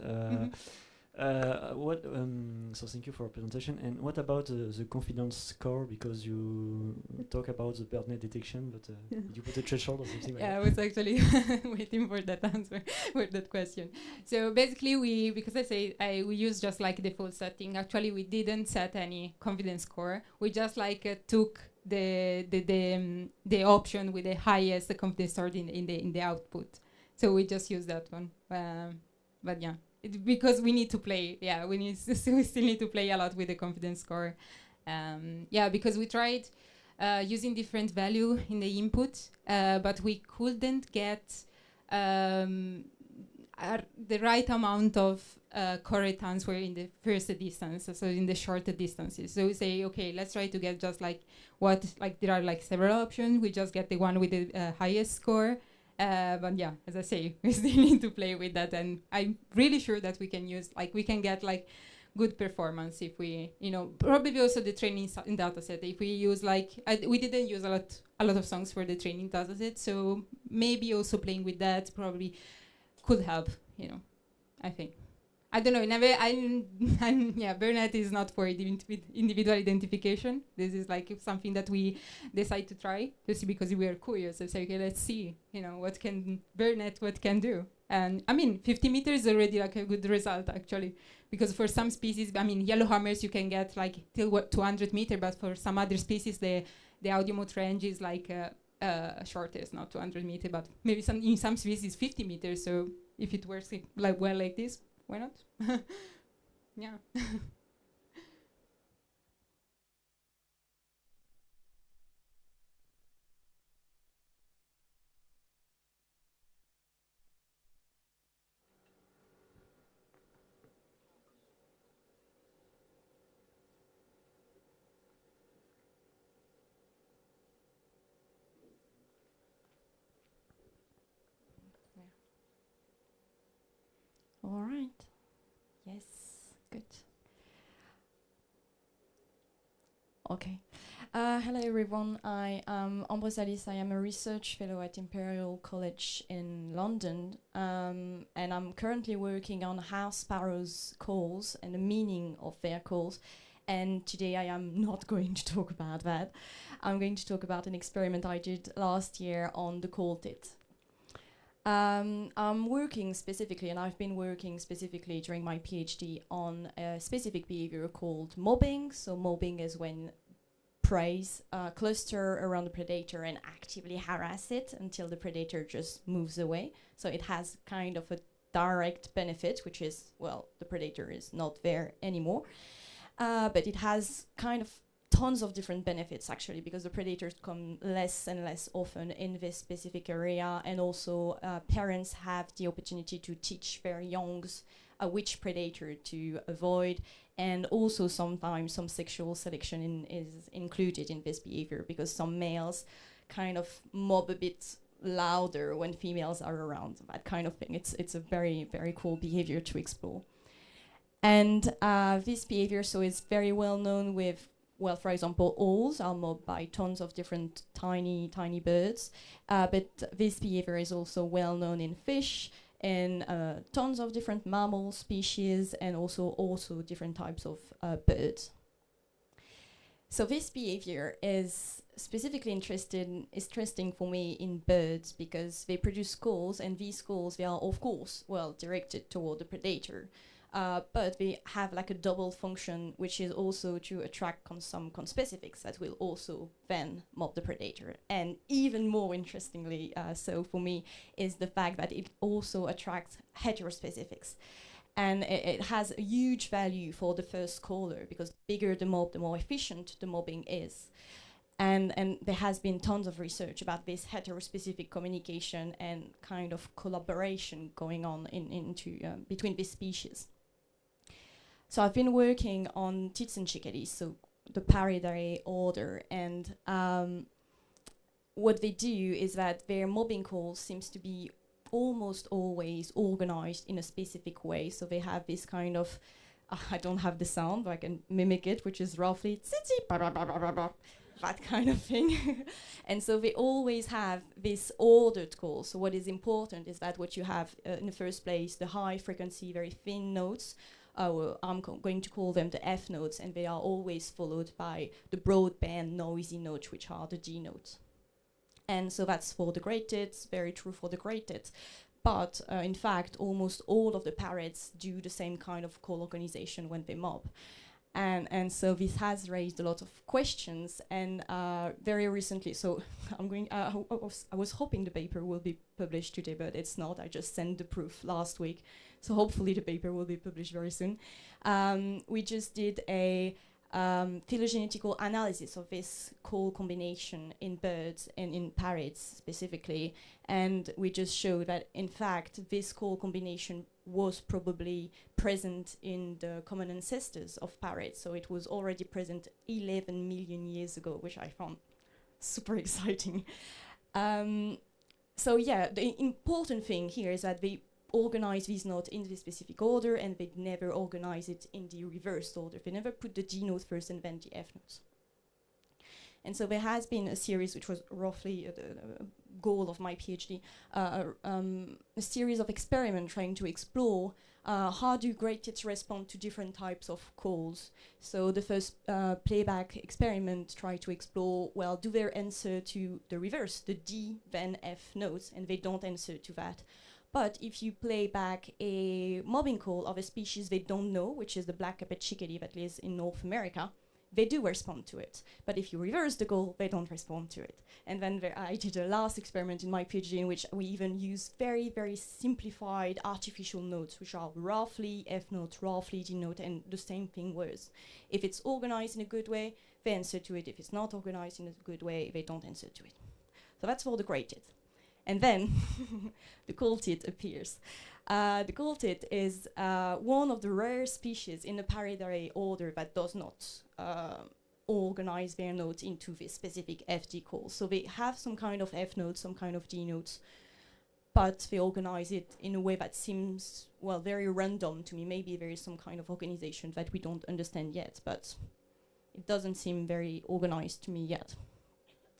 Speaker 15: So thank you for your presentation. And what about the confidence score? Because you talk about the BirdNet detection, but did you put a threshold or something?
Speaker 7: Yeah, I was actually waiting for that answer, for that question. So basically, because we use just like default setting. Actually, we didn't set any confidence score. We just like took the option with the highest confidence score in the output. So we just use that one. But yeah. Because we need to play, we still need to play a lot with the confidence score. Because we tried using different value in the input, but we couldn't get the right amount of correct answer in the first distance, so in the shorter distances. So we say, okay, let's try to get just like there are like several options. We just get the one with the highest score. But yeah, as I say, we still need to play with that, and I'm really sure that we can get like good performance if we, probably also the training in dataset. If we use we didn't use a lot of songs for the training dataset, so maybe also playing with that probably could help. I think. I don't know. BirdNet is not for individual identification. This is like something that we decide to try just because we are curious. So say, okay, let's see, what can BirdNet do. And 50 meters is already like a good result actually, because for some species, yellowhammers you can get like till 200 meters, but for some other species the audio mode range is like shortest, not 200 meters, but maybe in some species 50 meters. So if it works like this. Why not? Yeah.
Speaker 3: All right. Yes, good. Okay. Hello everyone, I am Ambre Salis. I am a research fellow at Imperial College in London, and I'm currently working on how sparrows calls and the meaning of their calls. And today I am not going to talk about that. I'm going to talk about an experiment I did last year on the call tit. I'm working specifically, and I've been working specifically during my PhD on a specific behavior called mobbing. So mobbing is when preys cluster around the predator and actively harass it until the predator just moves away. So it has kind of a direct benefit, which is, well, the predator is not there anymore. But it has kind of tons of different benefits actually, because the predators come less and less often in this specific area, and also parents have the opportunity to teach their youngs which predator to avoid, and also sometimes some sexual selection is included in this behavior, because some males kind of mob a bit louder when females are around, that kind of thing. It's a very, very cool behavior to explore. And this behavior is very well known with, well, for example, owls are mobbed by tons of different tiny birds, but this behavior is also well known in fish, in tons of different mammal species, and also different types of birds. So this behavior is specifically interesting for me in birds because they produce calls, and these calls, they are of course directed toward the predator. But they have like a double function, which is also to attract some conspecifics that will also then mob the predator. And even more interestingly, so for me, is the fact that it also attracts heterospecifics. And it has a huge value for the first caller, because the bigger the mob, the more efficient the mobbing is. And there has been tons of research about this heterospecific communication and kind of collaboration going on between these species. So I've been working on tits and chickadees, so the Parrots order, and what they do is that their mobbing calls seems to be almost always organized in a specific way. So they have this kind of, I don't have the sound, but I can mimic it, which is roughly that kind of thing. And so they always have this ordered call. So what is important is that what you have in the first place, the high frequency, very thin notes, I'm going to call them the F notes, and they are always followed by the broadband noisy notes, which are the D notes. And so that's for the great tits, very true for the great tits. But in fact, almost all of the parrots do the same kind of call organization when they mob. And so this has raised a lot of questions, and very recently, so I was hoping the paper will be published today, but it's not. I just sent the proof last week, so hopefully the paper will be published very soon. We just did a phylogenetical analysis of this call combination in birds and in parrots specifically, and we just showed that in fact this call combination was probably present in the common ancestors of parrots. So it was already present 11 million years ago, which I found super exciting. So yeah, the important thing here is that they organize these notes in the specific order, and they never organize it in the reversed order. They never put the G note first and then the F notes. And so there has been a series, which was roughly the goal of my PhD, a series of experiments trying to explore how do great tits respond to different types of calls. So the first playback experiment tried to explore, well, do they answer to the reverse, the D then F notes, and they don't answer to that. But if you play back a mobbing call of a species they don't know, which is the black-capped chickadee that lives in North America, they do respond to it. But if you reverse the call, they don't respond to it. And then I did a last experiment in my PhD in which we even use very, very simplified artificial notes, which are roughly F note, roughly D note, and the same thing was. If it's organized in a good way, they answer to it. If it's not organized in a good way, they don't answer to it. So that's for the great tit. And then the cool tit appears. The cool tit is one of the rare species in the Parrots order that does not organize their notes into this specific FD call. So they have some kind of F notes, some kind of D notes, but they organize it in a way that seems, well, very random to me. Maybe there is some kind of organization that we don't understand yet, but it doesn't seem very organized to me yet.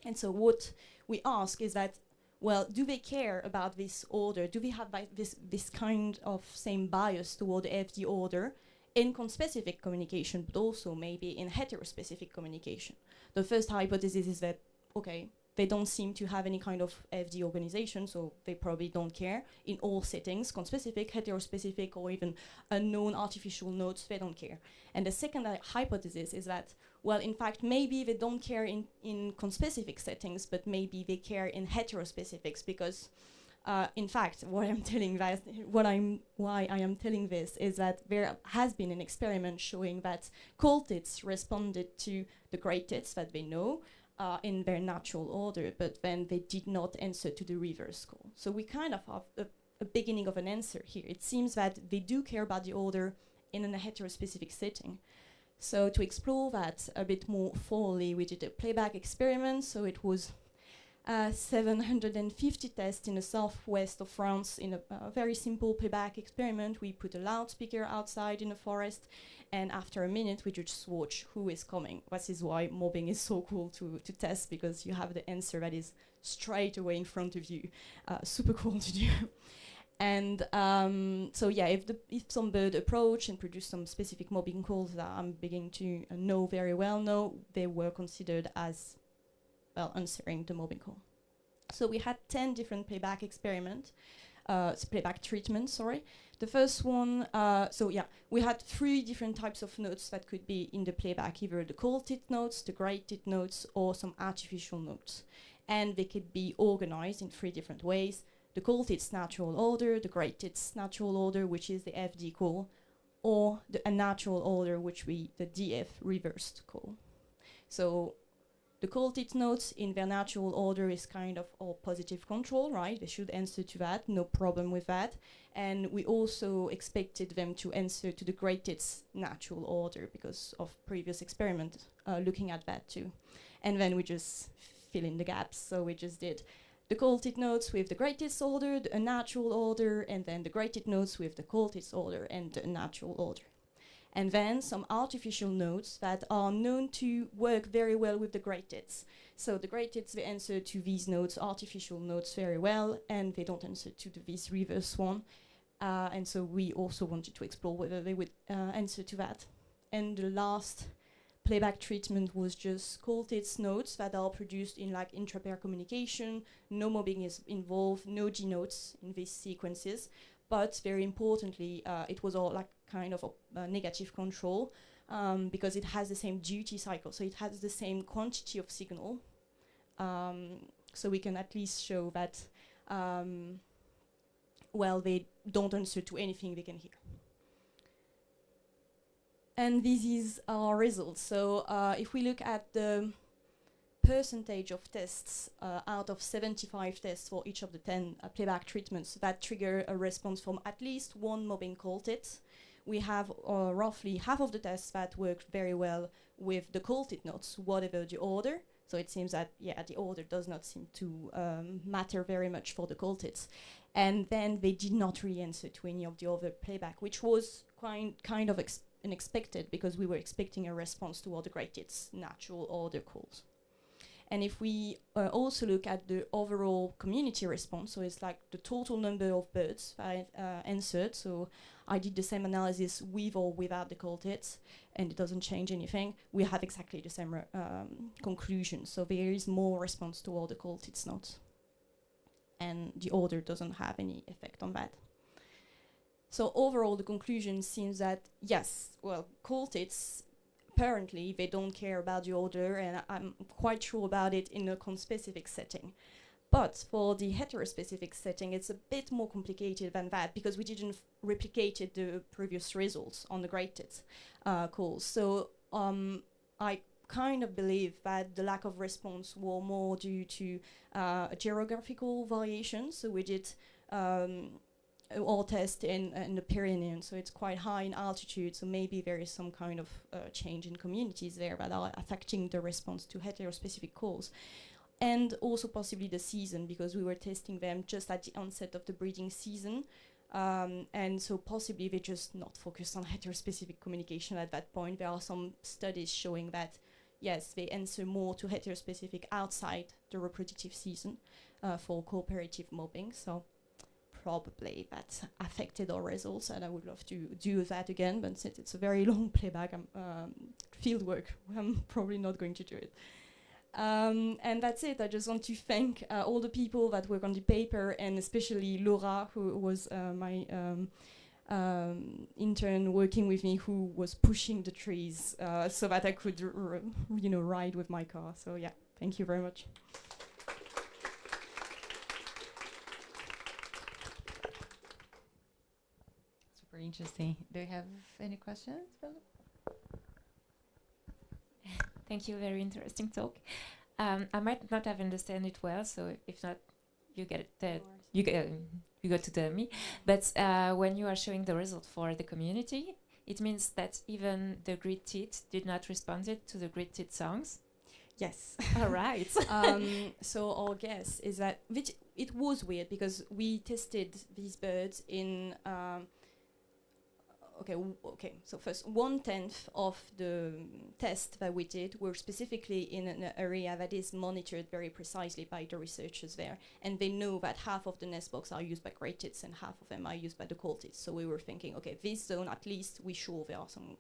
Speaker 3: And so what we ask is that, well, do they care about this order? Do they have this kind of same bias toward the FD order in conspecific communication, but also maybe in heterospecific communication? The first hypothesis is that, okay, they don't seem to have any kind of FD organization, so they probably don't care in all settings, conspecific, heterospecific, or even unknown artificial notes, they don't care. And the second hypothesis is that, well, in fact, maybe they don't care in conspecific settings, but maybe they care in heterospecifics, because in fact, why I am telling this is that there has been an experiment showing that cool tits responded to the great tits that they know in their natural order, but then they did not answer to the reverse call. So we kind of have a beginning of an answer here. It seems that they do care about the order in a heterospecific setting. So to explore that a bit more fully, we did a playback experiment. So it was 750 tests in the southwest of France in a very simple playback experiment. We put a loudspeaker outside in the forest, and after a minute we just watch who is coming. That is why mobbing is so cool to test, because you have the answer that is straight away in front of you. Super cool to do. And so yeah, if some bird approach and produce some specific mobbing calls that I'm beginning to know very well now, they were considered as, well, answering the mobbing call. So we had 10 different playback experiments, playback treatments, sorry. The first one, so yeah, we had 3 different types of notes that could be in the playback, either the cool tit notes, the great tit notes, or some artificial notes. And they could be organized in 3 different ways. The cool tits natural order, the great tits natural order, which is the FD call, or the unnatural order, which the DF reversed call. So The cold tit notes in their natural order is kind of our positive control, right? They should answer to that, no problem with that. And we also expected them to answer to the great tits natural order because of previous experiment looking at that too. And then we just fill in the gaps. So we just did the cold tit notes with the great tits order, a natural order, and then the great tit notes with the cold tits order and the natural order. And then some artificial notes that are known to work very well with the great tits. So the great tits, they answer to these notes, artificial notes, very well, and they don't answer to this reverse one. And so we also wanted to explore whether they would answer to that. And the last playback treatment was just cold tits notes that are produced in like intra-pair communication, no mobbing is involved, no G notes in these sequences. But very importantly, it was all like kind of a negative control because it has the same duty cycle. So it has the same quantity of signal. So we can at least show that, well, they don't answer to anything they can hear. And this is our results. So if we look at the percentage of tests out of 75 tests for each of the 10 playback treatments that trigger a response from at least one mobbing cold tit, we have roughly half of the tests that worked very well with the cold tit notes, whatever the order. So it seems that, yeah, the order does not seem to matter very much for the cold tits. And then they did not really answer to any of the other playback, which was kind of unexpected because we were expecting a response to all the great tits natural order calls. And if we also look at the overall community response, so it's like the total number of birds that answered. So I did the same analysis with or without the cold tits, and it doesn't change anything. We have exactly the same conclusion. So there is more response to all the cold tits notes. And the order doesn't have any effect on that. So overall, the conclusion seems that, yes, well, cold tits, apparently, they don't care about the order, and I'm quite sure about it in a conspecific setting. But for the heterospecific setting, it's a bit more complicated than that because we didn't replicate the previous results on the great tits calls. So I kind of believe that the lack of response were more due to a geographical variation. So we did all test in the Pyrenees, so it's quite high in altitude, so maybe there is some kind of change in communities there that are affecting the response to heterospecific calls. And also possibly the season, because we were testing them just at the onset of the breeding season, and so possibly they just not focused on heterospecific communication at that point. There are some studies showing that, yes, they answer more to heterospecific outside the reproductive season for cooperative mobbing, so probably that affected our results, and I would love to do that again, but since it's a very long playback, field work, I'm probably not going to do it. And that's it. I just want to thank all the people that work on the paper, and especially Laura, who was my intern working with me, who was pushing the trees so that I could ride with my car. So yeah, thank you very much.
Speaker 12: Super interesting. Do you have any questions, Philip?
Speaker 14: Thank you. Very interesting talk. I might not have understand it well, so if not, you get it. You go to tell me. But when you are showing the result for the community, it means that even the great tit did not respond to the great tit songs.
Speaker 3: Yes.
Speaker 14: All right.
Speaker 3: So our guess is that it was weird because we tested these birds in. Okay. So first, 1/10 of the tests that we did were specifically in an area that is monitored very precisely by the researchers there, and they know that half of the nest box are used by great tits and half of them are used by the cold tits. So we were thinking, okay, this zone at least we sure there are some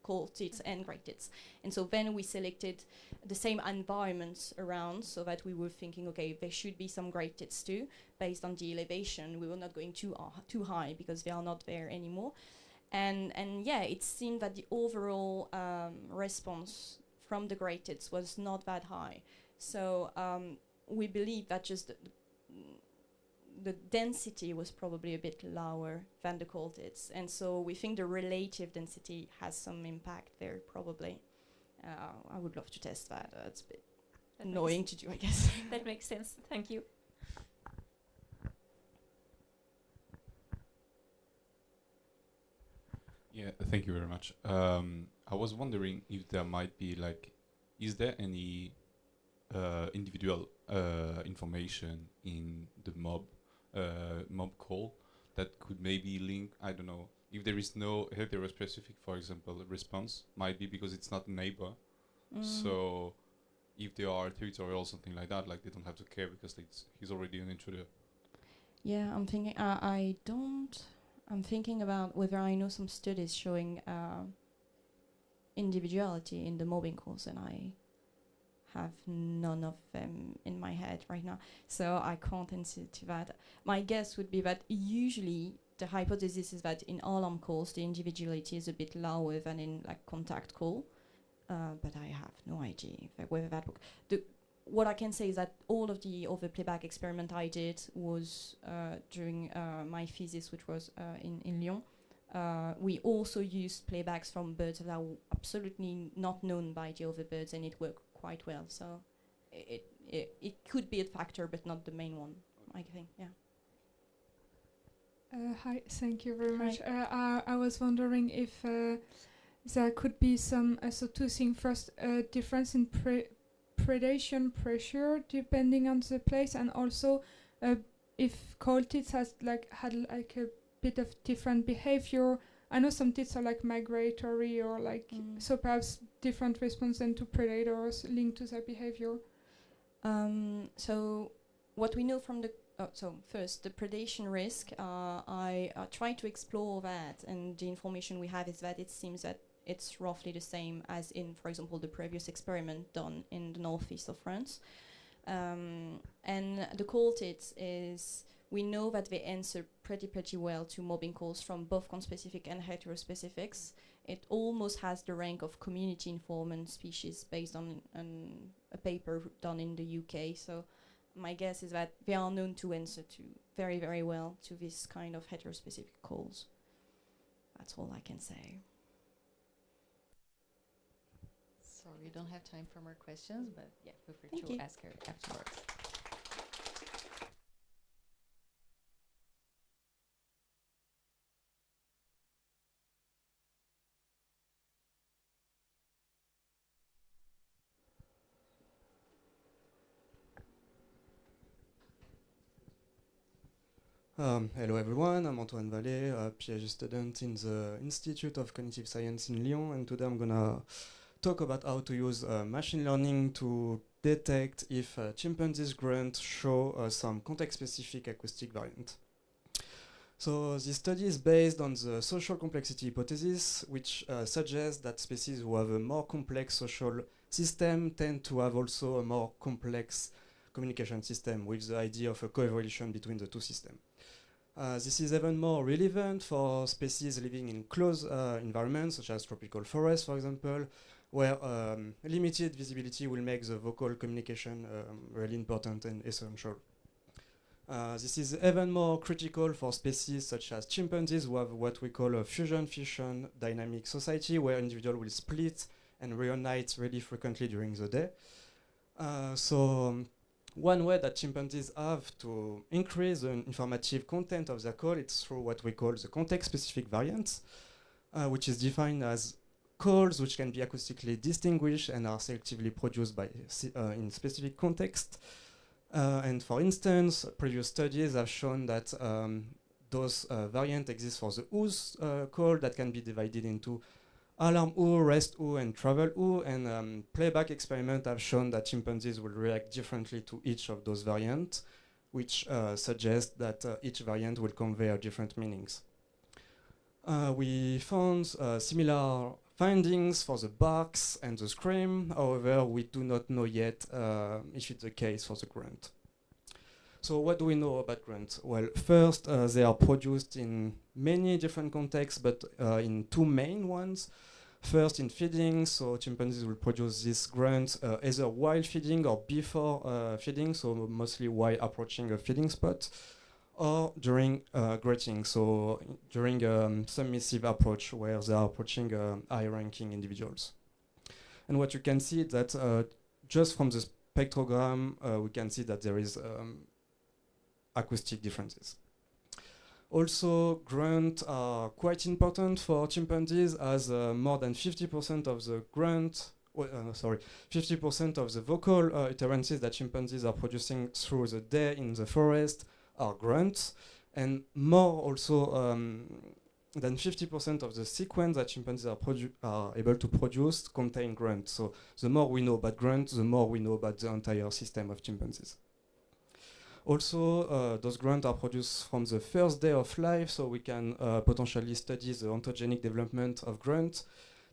Speaker 3: cold tits and great tits, and so then we selected the same environments around, so that we were thinking, okay, there should be some great tits too, based on the elevation. We were not going too high because they are not there anymore. And yeah, it seemed that the overall response from the great tits was not that high. So we believe that just the density was probably a bit lower than the cold tits. And so we think the relative density has some impact there, probably. I would love to test that. It's a bit annoying to do, I guess.
Speaker 14: That makes sense. Thank you.
Speaker 4: Yeah, thank you very much. I was wondering if there might be like, is there any individual information in the mob call that could maybe link, I don't know, if there is no heterospecific, for example, response, might be because it's not a neighbor. So if they are territorial or something like that, like they don't have to care because he's already an intruder.
Speaker 3: Yeah, I'm thinking, I'm thinking about whether I know some studies showing individuality in the mobbing calls, and I have none of them in my head right now, so I can't answer to that. My guess would be that usually the hypothesis is that in alarm calls the individuality is a bit lower than in like contact call, but I have no idea whether that what I can say is that all of the other playback experiment I did was during my thesis, which was in Lyon. We also used playbacks from birds that are absolutely not known by the other birds, and it worked quite well. So it could be a factor, but not the main one, I think. Yeah.
Speaker 8: Hi, thank you very much. I was wondering if there could be some, so two things. First, difference in predation pressure depending on the place, and also if cold tits had a bit of different behavior. I know some tits are like migratory or like so perhaps different response than to predators linked to their behavior.
Speaker 3: So what we know from the so first the predation risk, I try to explore that, and the information we have is that it seems that it's roughly the same as in, for example, the previous experiment done in the northeast of France. And the cold tits is, we know that they answer pretty well to mobbing calls from both conspecific and heterospecifics. It almost has the rank of community informant species based on a paper done in the UK. So my guess is that they are known to answer to very well to this kind of heterospecific calls. That's all I can say.
Speaker 12: Sorry, we don't have time for more questions, but yeah, feel free to ask her afterwards.
Speaker 16: Hello everyone, I'm Antoine Valet, a PhD student in the Institute of Cognitive Science in Lyon, and today I'm gonna talk about how to use machine learning to detect if chimpanzees grunt show some context-specific acoustic variant. So this study is based on the social complexity hypothesis, which suggests that species who have a more complex social system tend to have also a more complex communication system, with the idea of a coevolution between the two systems. This is even more relevant for species living in close environments, such as tropical forests, for example, where limited visibility will make the vocal communication really important and essential. This is even more critical for species such as chimpanzees, who have what we call a fusion-fission dynamic society, where individuals will split and reunite really frequently during the day. One way that chimpanzees have to increase the informative content of their call is through what we call the context-specific variants, which is defined as calls which can be acoustically distinguished and are selectively produced by in specific context. And for instance, previous studies have shown that those variants exist for the who's call that can be divided into alarm who, rest who, and travel who, and playback experiments have shown that chimpanzees will react differently to each of those variants, which suggests that each variant will convey different meanings. We found similar findings for the barks and the scream. However, we do not know yet if it's the case for the grunt. So what do we know about grunts? Well, first, they are produced in many different contexts, but in two main ones. First, in feeding, so chimpanzees will produce this grunt either while feeding or before feeding, so mostly while approaching a feeding spot, or during grazing, so during submissive approach where they are approaching high-ranking individuals. And what you can see is that just from the spectrogram, we can see that there is acoustic differences. Also, grunts are quite important for chimpanzees, as more than 50% of the 50% of the vocal utterances that chimpanzees are producing through the day in the forest are grunts, and more also than 50% of the sequence that chimpanzees are able to produce contain grunts. So the more we know about grunts, the more we know about the entire system of chimpanzees. Also, those grunts are produced from the first day of life, so we can potentially study the ontogenic development of grunts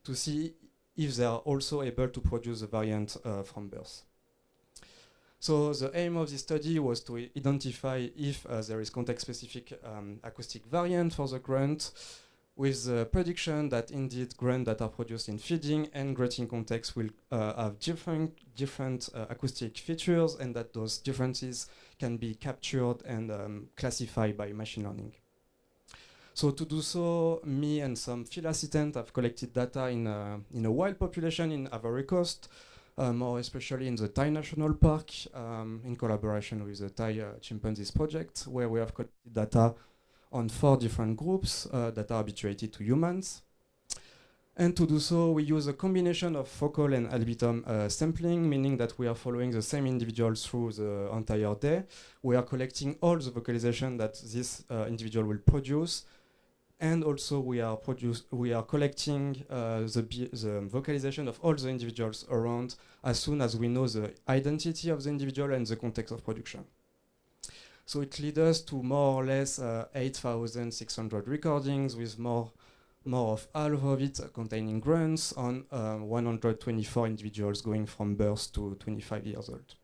Speaker 16: to see if they are also able to produce a variant from birth. So the aim of this study was to identify if there is context-specific acoustic variant for the grunt, with the prediction that indeed grunts that are produced in feeding and grunting context will have different acoustic features, and that those differences can be captured and classified by machine learning. So to do so, me and some field assistants have collected data in a wild population in Ivory Coast, more especially in the Thai National Park, in collaboration with the Thai Chimpanzees Project, where we have collected data on 4 different groups that are habituated to humans. And to do so, we use a combination of focal and albitum sampling, meaning that we are following the same individuals through the entire day. We are collecting all the vocalization that this individual will produce, and also we are collecting the vocalization of all the individuals around as soon as we know the identity of the individual and the context of production. So it leads us to more or less 8,600 recordings, with more of half of it containing grunts on 124 individuals going from birth to 25 years old.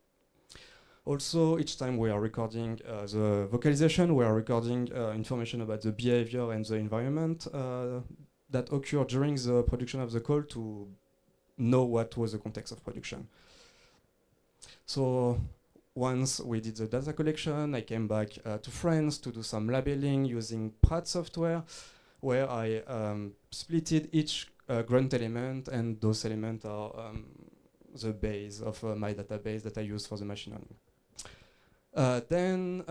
Speaker 16: Also, each time we are recording the vocalization, we are recording information about the behavior and the environment that occur during the production of the call to know what was the context of production. So once we did the data collection, I came back to France to do some labeling using Pratt software, where I splitted each grunt element, and those elements are the base of my database that I use for the machine learning. Then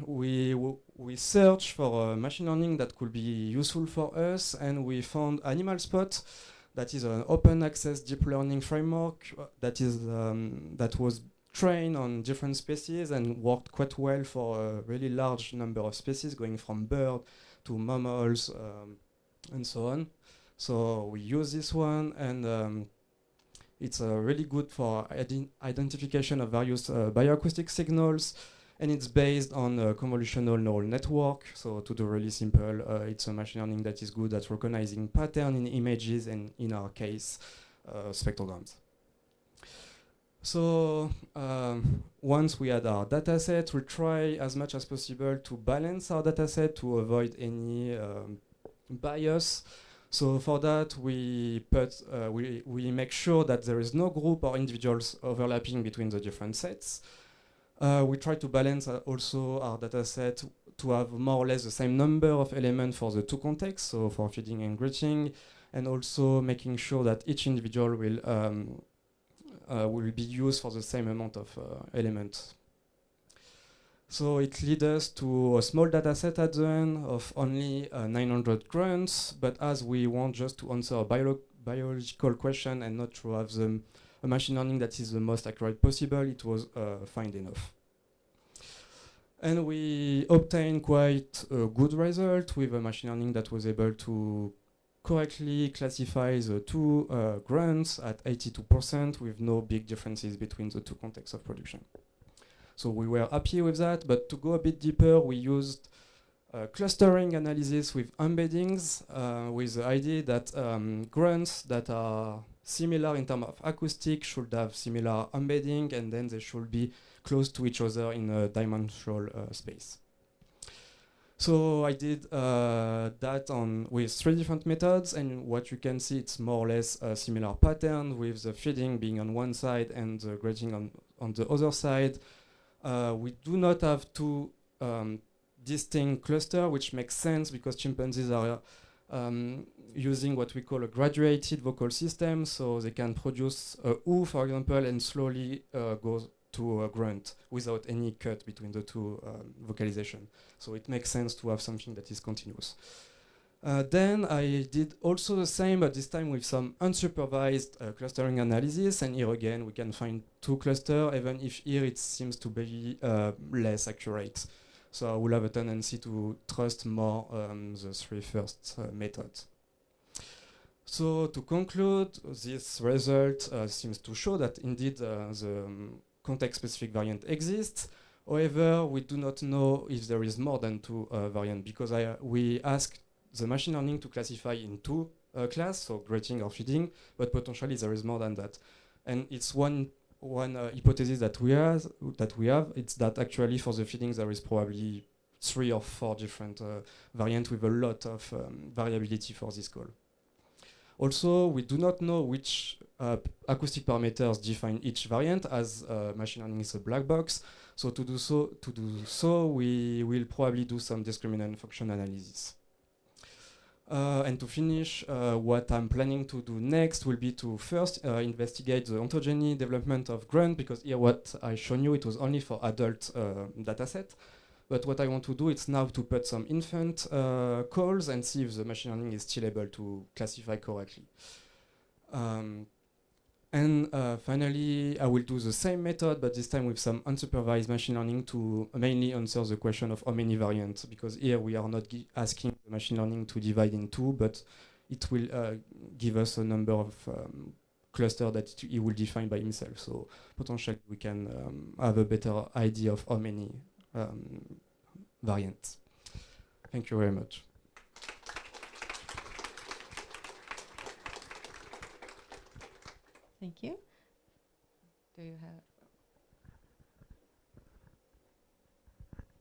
Speaker 16: we searched for machine learning that could be useful for us, and we found Animal Spot, that is an open access deep learning framework that was trained on different species and worked quite well for a really large number of species, going from bird to mammals and so on. So we use this one, and it's really good for identification of various bioacoustic signals, and it's based on a convolutional neural network. So to do really simple, it's a machine learning that is good at recognizing pattern in images, and in our case, spectrograms. So once we had our data set, we try as much as possible to balance our data set to avoid any bias. So for that, we make sure that there is no group or individuals overlapping between the different sets. We try to balance also our data set to have more or less the same number of elements for the 2 contexts, so for feeding and grunting, and also making sure that each individual will be used for the same amount of elements. So it leads us to a small data set at the end of only 900 grunts, but as we want just to answer a biological question and not to have a machine learning that is the most accurate possible, it was fine enough. And we obtained quite a good result with a machine learning that was able to correctly classify the 2 grunts at 82% with no big differences between the 2 contexts of production. So we were happy with that, but to go a bit deeper, we used clustering analysis with embeddings, with the idea that grunts that are similar in terms of acoustic should have similar embedding, and then they should be close to each other in a dimensional space. So I did that with 3 different methods, and what you can see, it's more or less a similar pattern, with the feeding being on one side and the grunting on the other side. We do not have 2 distinct clusters, which makes sense because chimpanzees are using what we call a graduated vocal system, so they can produce a oo, for example, and slowly go to a grunt without any cut between the two vocalization. So it makes sense to have something that is continuous. Then I did also the same, but this time with some unsupervised clustering analysis, and here again we can find two clusters, even if here it seems to be less accurate. So I will have a tendency to trust more the three first methods. So to conclude, this result seems to show that indeed the context-specific variant exists. However, we do not know if there is more than two variants, because we asked the machine learning to classify in two classes, so grading or feeding, but potentially there is more than that. And it's one hypothesis that we have, it's that actually for the feeding there is probably 3 or 4 different variants with a lot of variability for this call. Also, we do not know which acoustic parameters define each variant, as machine learning is a black box. So to do so, we will probably do some discriminant function analysis. And to finish, what I'm planning to do next will be to first investigate the ontogeny development of grunt, because here what I shown you, it was only for adult dataset. But what I want to do is now to put some infant calls and see if the machine learning is still able to classify correctly. And finally, I will do the same method, but this time with some unsupervised machine learning to mainly answer the question of how many variants, because here we are not asking the machine learning to divide in two, but it will give us a number of clusters that he will define by himself. So potentially we can have a better idea of how many variants. Thank you very much.
Speaker 12: Thank you. Do you have?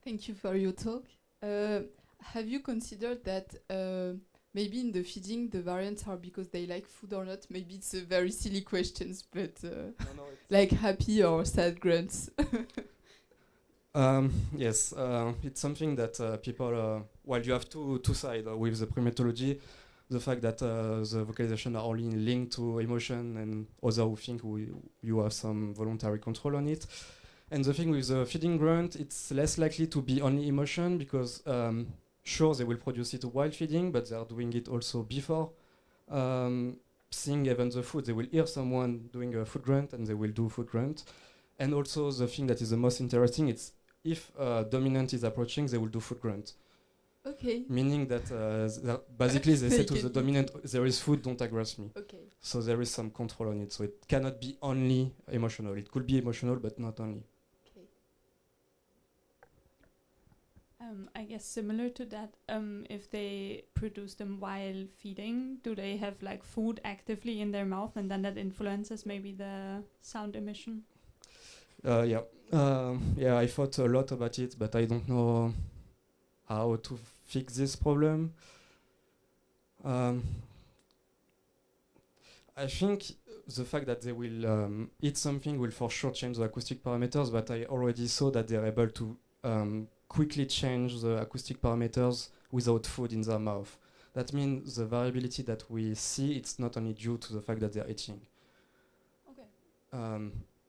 Speaker 13: Thank you for your talk. Have you considered that maybe in the feeding the variants are because they like food or not? Maybe it's a very silly questions, but like happy or sad grunts.
Speaker 16: Yes, it's something that people. Well, you have two sides with the primatology. The fact that the vocalization are only linked to emotion, and others who think you have some voluntary control on it. And the thing with the feeding grunt, it's less likely to be only emotion, because sure, they will produce it while feeding, but they are doing it also before seeing even the food. They will hear someone doing a food grunt, and they will do food grunt. And also the thing that is the most interesting, it's if dominant is approaching, they will do food grunt.
Speaker 13: Okay.
Speaker 16: Meaning that basically they say to the dominant, there is food, don't aggress me.
Speaker 13: Okay.
Speaker 16: So there is some control on it. So it cannot be only emotional. It could be emotional, but not only.
Speaker 13: Okay.
Speaker 11: I guess similar to that, if they produce them while feeding, do they have like food actively in their mouth, and then that influences maybe the sound emission?
Speaker 16: Yeah, I thought a lot about it, but I don't know how to fix this problem. I think the fact that they will eat something will for sure change the acoustic parameters, but I already saw that they're able to quickly change the acoustic parameters without food in their mouth. That means the variability that we see, it's not only due to the fact that they're eating.
Speaker 13: Okay.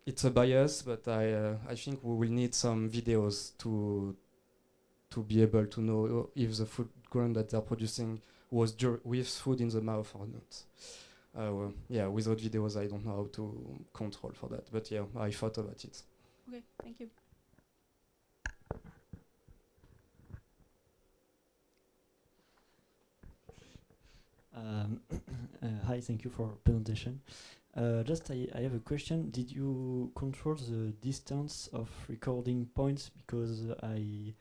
Speaker 16: It's a bias, but I think we will need some videos to be able to know if the food grunt that they're producing was with food in the mouth or not. Yeah, without videos, I don't know how to control for that. But yeah, I thought about it.
Speaker 11: Okay, thank you.
Speaker 15: Hi, thank you for presentation. Just I have a question. Did you control the distance of recording points? Because I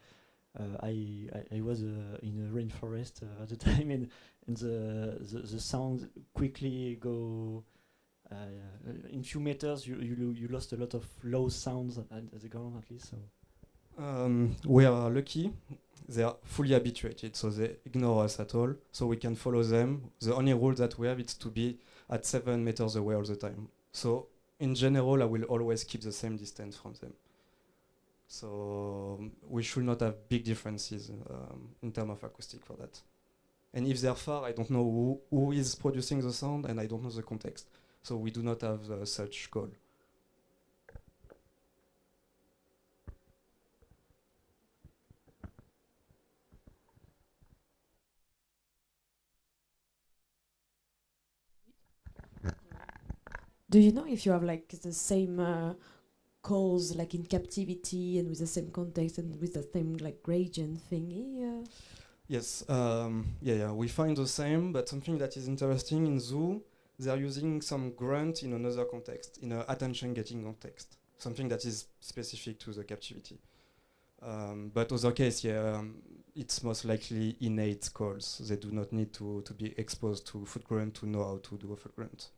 Speaker 15: was in a rainforest at the time, and the sound quickly go in few meters. You lost a lot of low sounds at the ground, at least. So
Speaker 16: we are lucky. They are fully habituated, so they ignore us at all. So we can follow them. The only rule that we have is to be at 7 meters away all the time. So in general, I will always keep the same distance from them. So we should not have big differences in terms of acoustic for that. And if they're far, I don't know who is producing the sound, and I don't know the context. So we do not have such call.
Speaker 17: Do you know if you have like the same calls like in captivity and with the same context and with the same like gradient thingy?
Speaker 16: Yes, yeah, we find the same, but something that is interesting in zoo, they're using some grunt in another context, in an attention-getting context, something that is specific to the captivity. But other case, yeah, it's most likely innate calls. They do not need to be exposed to foot grunt to know how to do a foot grunt.